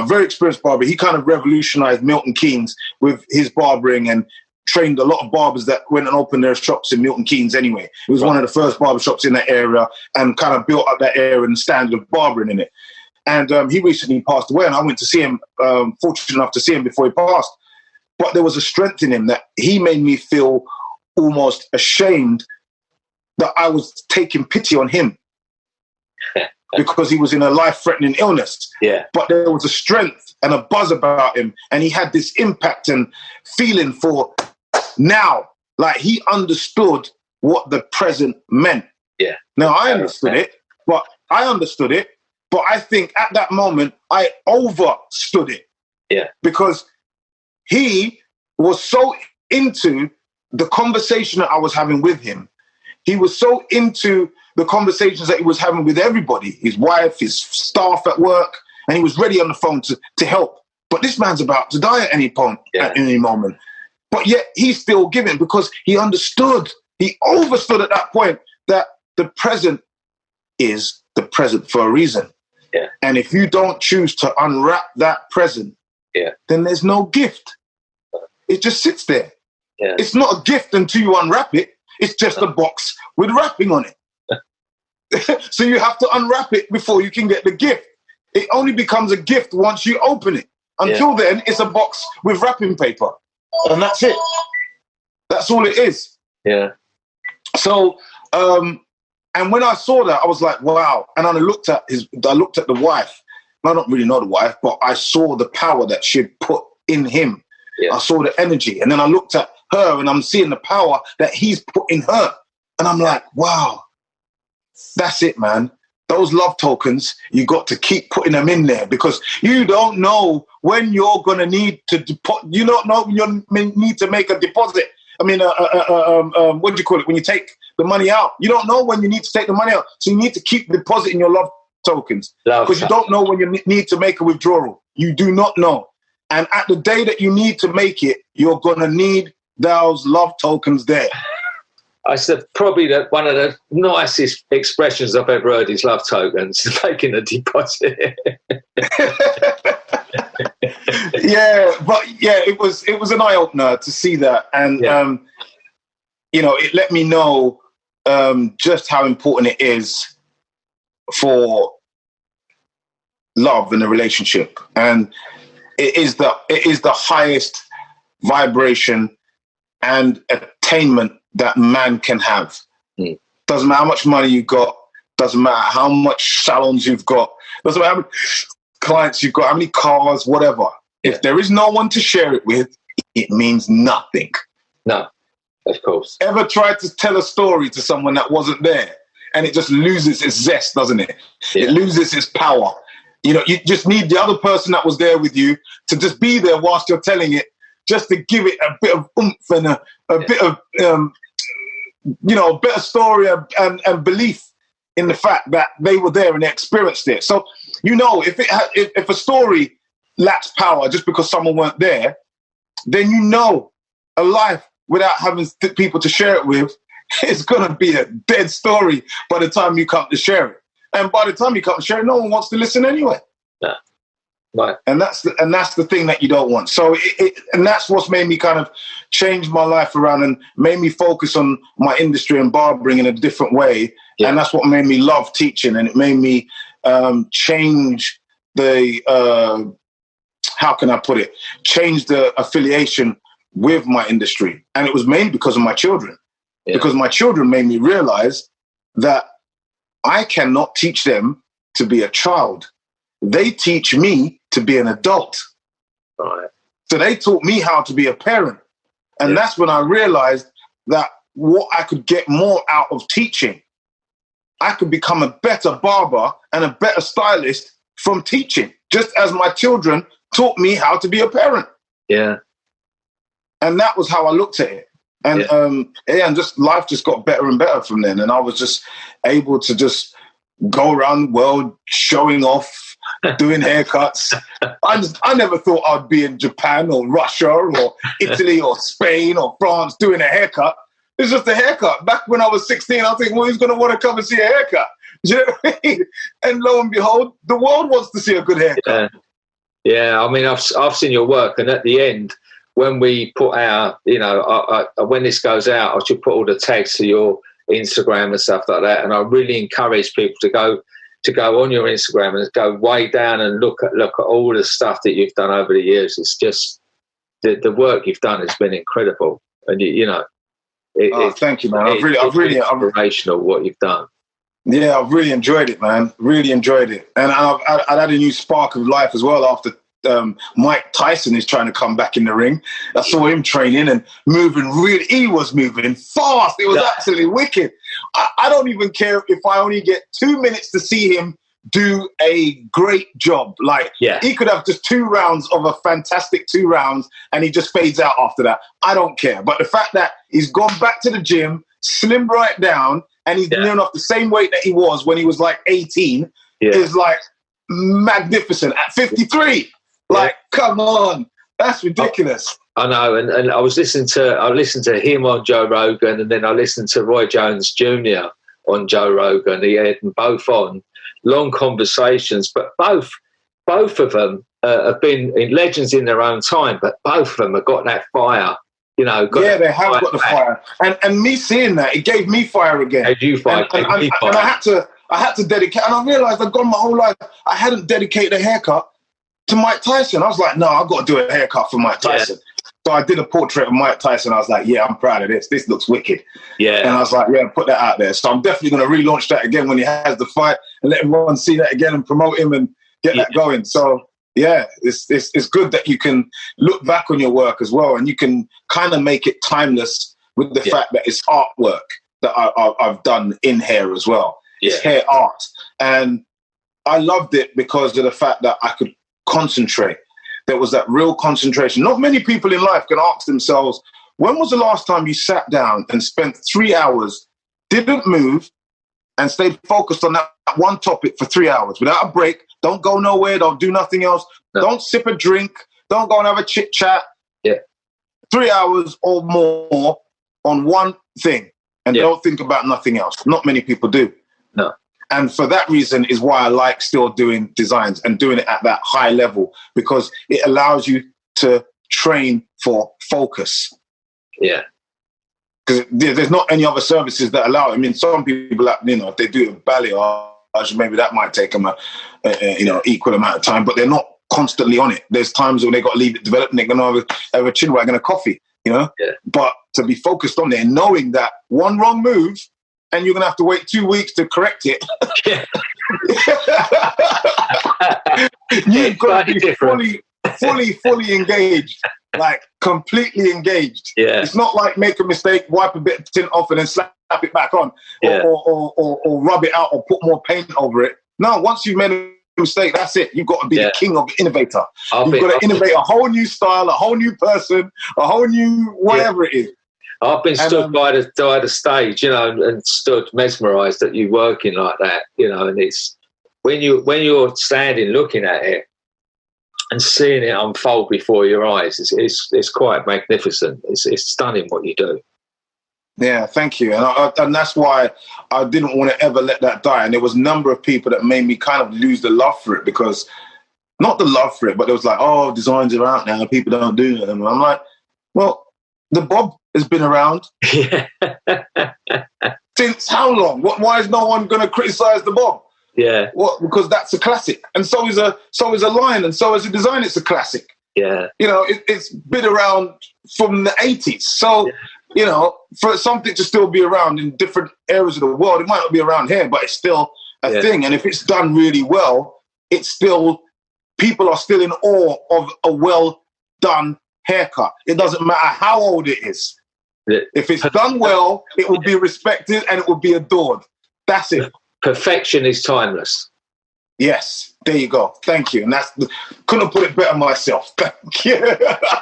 very experienced barber. He kind of revolutionized Milton Keynes with his barbering and trained a lot of barbers that went and opened their shops in Milton Keynes anyway. It was one of the first barber shops in that area and kind of built up that area and the standard of barbering in it. And he recently passed away and I went to see him, fortunate enough to see him before he passed. But there was a strength in him that he made me feel almost ashamed that I was taking pity on him because he was in a life-threatening illness. Yeah. But there was a strength and a buzz about him, and he had this impact and feeling for now. Like he understood what the present meant. Yeah. Now, I understood it, but I think at that moment, I overstood it. Yeah. Because he was so into the conversation that I was having with him. He was so into the conversations that he was having with everybody, his wife, his staff at work, and he was ready on the phone to help. But this man's about to die at any point, at any moment. But yet he's still giving because he understood, he overstood at that point that the present is the present for a reason. Yeah. And if you don't choose to unwrap that present, then there's no gift. It just sits there. Yeah. It's not a gift until you unwrap it. It's just a box with wrapping on it. So you have to unwrap it before you can get the gift. It only becomes a gift once you open it. Until then, it's a box with wrapping paper. And that's it. That's all it is. Yeah. So, and when I saw that, I was like, wow. And I looked at the wife. I don't really know the wife, but I saw the power that she had put in him. Yeah. I saw the energy. And then I looked at her and I'm seeing the power that he's put in her. And I'm like, wow, that's it, man. Those love tokens, you got to keep putting them in there because you don't know when you're going to need to you don't know when you need to make a deposit. I mean, what do you call it? When you take the money out, you don't know when you need to take the money out. So you need to keep depositing your love tokens because you don't know when you need to make a withdrawal. You do not know. And at the day that you need to make it, you're going to need those love tokens there. I said probably that one of the nicest expressions I've ever heard is love tokens, making a deposit. It was an eye opener to see that, and it let me know just how important it is for love in a relationship, and it is the highest vibration and attainment that man can have. Doesn't matter how much money you got, doesn't matter how much salons you've got, doesn't matter how many clients you've got, how many cars, whatever. If there is no one to share it with, it means nothing. No, of course. Ever tried to tell a story to someone that wasn't there and it just loses its zest, doesn't it? Yeah. It loses its power. You just need the other person that was there with you to just be there whilst you're telling it, just to give it a bit of oomph and a bit of, a better story and belief in the fact that they were there and they experienced it. So, if a story lacks power just because someone weren't there, then a life without having people to share it with is going to be a dead story by the time you come to share it. And by the time you come to share it, no one wants to listen anyway. No. Right. And that's the thing that you don't want. So and that's what's made me kind of change my life around and made me focus on my industry and barbering in a different way. Yeah. And that's what made me love teaching, and it made me change the how can I put it? Change the affiliation with my industry. And it was mainly because of my children. Yeah. Because my children made me realize that I cannot teach them to be a child. They teach me to be an adult. Right. So they taught me how to be a parent. And that's when I realized that what I could get more out of teaching. I could become a better barber and a better stylist from teaching, just as my children taught me how to be a parent. Yeah. And that was how I looked at it. And and just life just got better and better from then. And I was just able to just go around the world showing off, doing haircuts. I never thought I'd be in Japan or Russia or Italy or Spain or France doing a haircut. It's just a haircut. Back when I was 16, I think, well, who's going to want to come and see a haircut? Do you know what I mean? And lo and behold, the world wants to see a good haircut. Yeah, I mean, I've seen your work, and at the end, when we put our, when this goes out, I should put all the tags to your Instagram and stuff like that. And I really encourage people to go on your Instagram and go way down and look at all the stuff that you've done over the years. It's just the work you've done has been incredible, and thank you, man. I've really inspirational what you've done. Yeah, I've really enjoyed it, man. Really enjoyed it, and I've had a new spark of life as well after Mike Tyson is trying to come back in the ring. I saw him training and moving really. He was moving fast. It was absolutely wicked. I don't even care if I only get 2 minutes to see him do a great job. Like, he could have just 2 rounds of a fantastic 2 rounds and he just fades out after that. I don't care. But the fact that he's gone back to the gym, slimmed right down, and he's near enough the same weight that he was when he was like 18 is like magnificent at 53. Like, come on. That's ridiculous. I know, and I listened to him on Joe Rogan, and then I listened to Roy Jones Jr. on Joe Rogan. He had them both on, long conversations, but both of them have been legends in their own time, but both of them have got that fire, you know. They have got the fire. And me seeing that, it gave me fire again. And you fire. And I had to dedicate, and I realised I've gone my whole life, I hadn't dedicated a haircut to Mike Tyson. I was like, no, I've got to do a haircut for Mike Tyson. Yeah. So I did a portrait of Mike Tyson. I was like, I'm proud of this. This looks wicked. Yeah. And I was like, put that out there. So I'm definitely going to relaunch that again when he has the fight and let everyone see that again and promote him and get that going. So, it's good that you can look back on your work as well, and you can kind of make it timeless with the fact that it's artwork that I've done in hair as well. Yeah. It's hair art. And I loved it because of the fact that I could concentrate. There was that real concentration. Not many people in life can ask themselves, when was the last time you sat down and spent 3 hours, didn't move, and stayed focused on that one topic for 3 hours without a break? Don't go nowhere. Don't do nothing else. No. Don't sip a drink. Don't go and have a chit chat. Yeah. 3 hours or more on one thing and don't think about nothing else. Not many people do. No. And for that reason is why I like still doing designs and doing it at that high level, because it allows you to train for focus. Yeah. Because there's not any other services that allow it. I mean, some people, if they do a balayage, maybe that might take them equal amount of time, but they're not constantly on it. There's times when they got to leave it develop and they're going to have a chin wag and a coffee, Yeah. But to be focused on there, knowing that one wrong move, and you're going to have to wait 2 weeks to correct it. You've got to be fully engaged, like completely engaged. Yeah. It's not like make a mistake, wipe a bit of tint off and then slap it back on or rub it out or put more paint over it. No, once you've made a mistake, that's it. You've got to be the king of innovator. You've got to innovate a whole new style, a whole new person, a whole new whatever it is. I've been stood by the stage, and stood mesmerised at you working like that, and it's when you're standing looking at it and seeing it unfold before your eyes, it's quite magnificent. It's stunning what you do. Yeah, thank you. And that's why I didn't want to ever let that die. And there was a number of people that made me kind of lose the love for it, because not the love for it, but it was like, oh, designs are out now, people don't do them. And I'm like, well, the bob has been around since how long? Why is no one going to criticize the bob? Yeah. What? Because that's a classic, and so is a line, and so is a design. It's a classic. Yeah. It's been around from the 80s. So for something to still be around in different areas of the world, it might not be around here, but it's still a thing. And if it's done really well, it's still, people are still in awe of a well done haircut. It doesn't matter how old it is. Yeah. If it's done well, it will be respected and it will be adored. That's it. Perfection is timeless. Yes, there you go. Thank you. And couldn't have put it better myself. Thank you.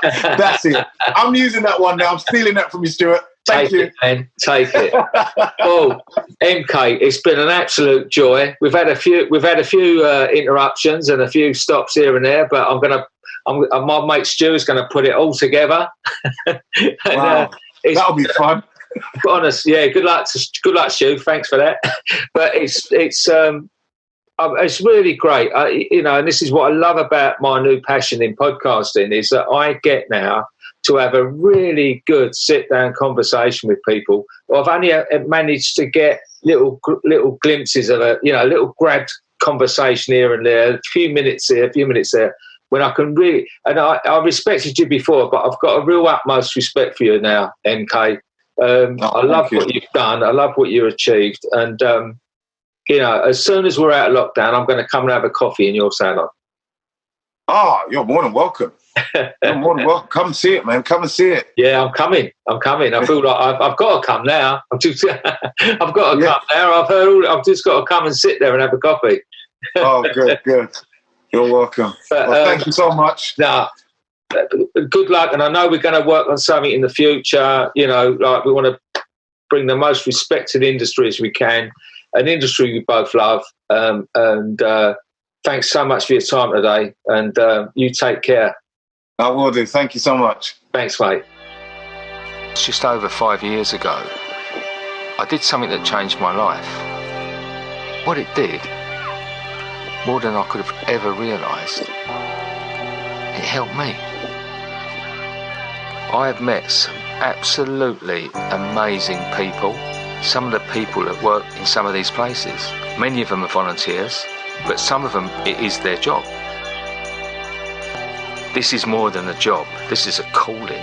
That's it. I'm using that one now. I'm stealing that from you, Stuart. Thank you. Man. Take it. Well, MK, it's been an absolute joy. We've had a few interruptions and a few stops here and there, but my mate Stu is going to put it all together. Wow. That'll be fun. Honest, good luck, Stu. Thanks for that. But it's really great, and this is what I love about my new passion in podcasting, is that I get now to have a really good sit-down conversation with people. I've only managed to get little glimpses of a little grabbed conversation here and there, a few minutes here, a few minutes there, when I can really, and I respected you before, but I've got a real utmost respect for you now, MK. I love what you've done. I love what you achieved. And, as soon as we're out of lockdown, I'm going to come and have a coffee in your salon. Oh, you're more than welcome. You're more than welcome. Come see it, man. Come and see it. Yeah, I'm coming. I feel like I've got to come now. I've got to come now. I've just got to come and sit there and have a coffee. Oh, good. You're welcome. But, thank you so much. Nah, good luck. And I know we're going to work on something in the future. You know, like we want to bring the most respected industry as we can, an industry we both love. And thanks so much for your time today. And you take care. I will do. Thank you so much. Thanks, mate. Just over 5 years ago, I did something that changed my life. What it did, more than I could have ever realised, it helped me. I have met some absolutely amazing people, some of the people that work in some of these places. Many of them are volunteers, but some of them, it is their job. This is more than a job, this is a calling.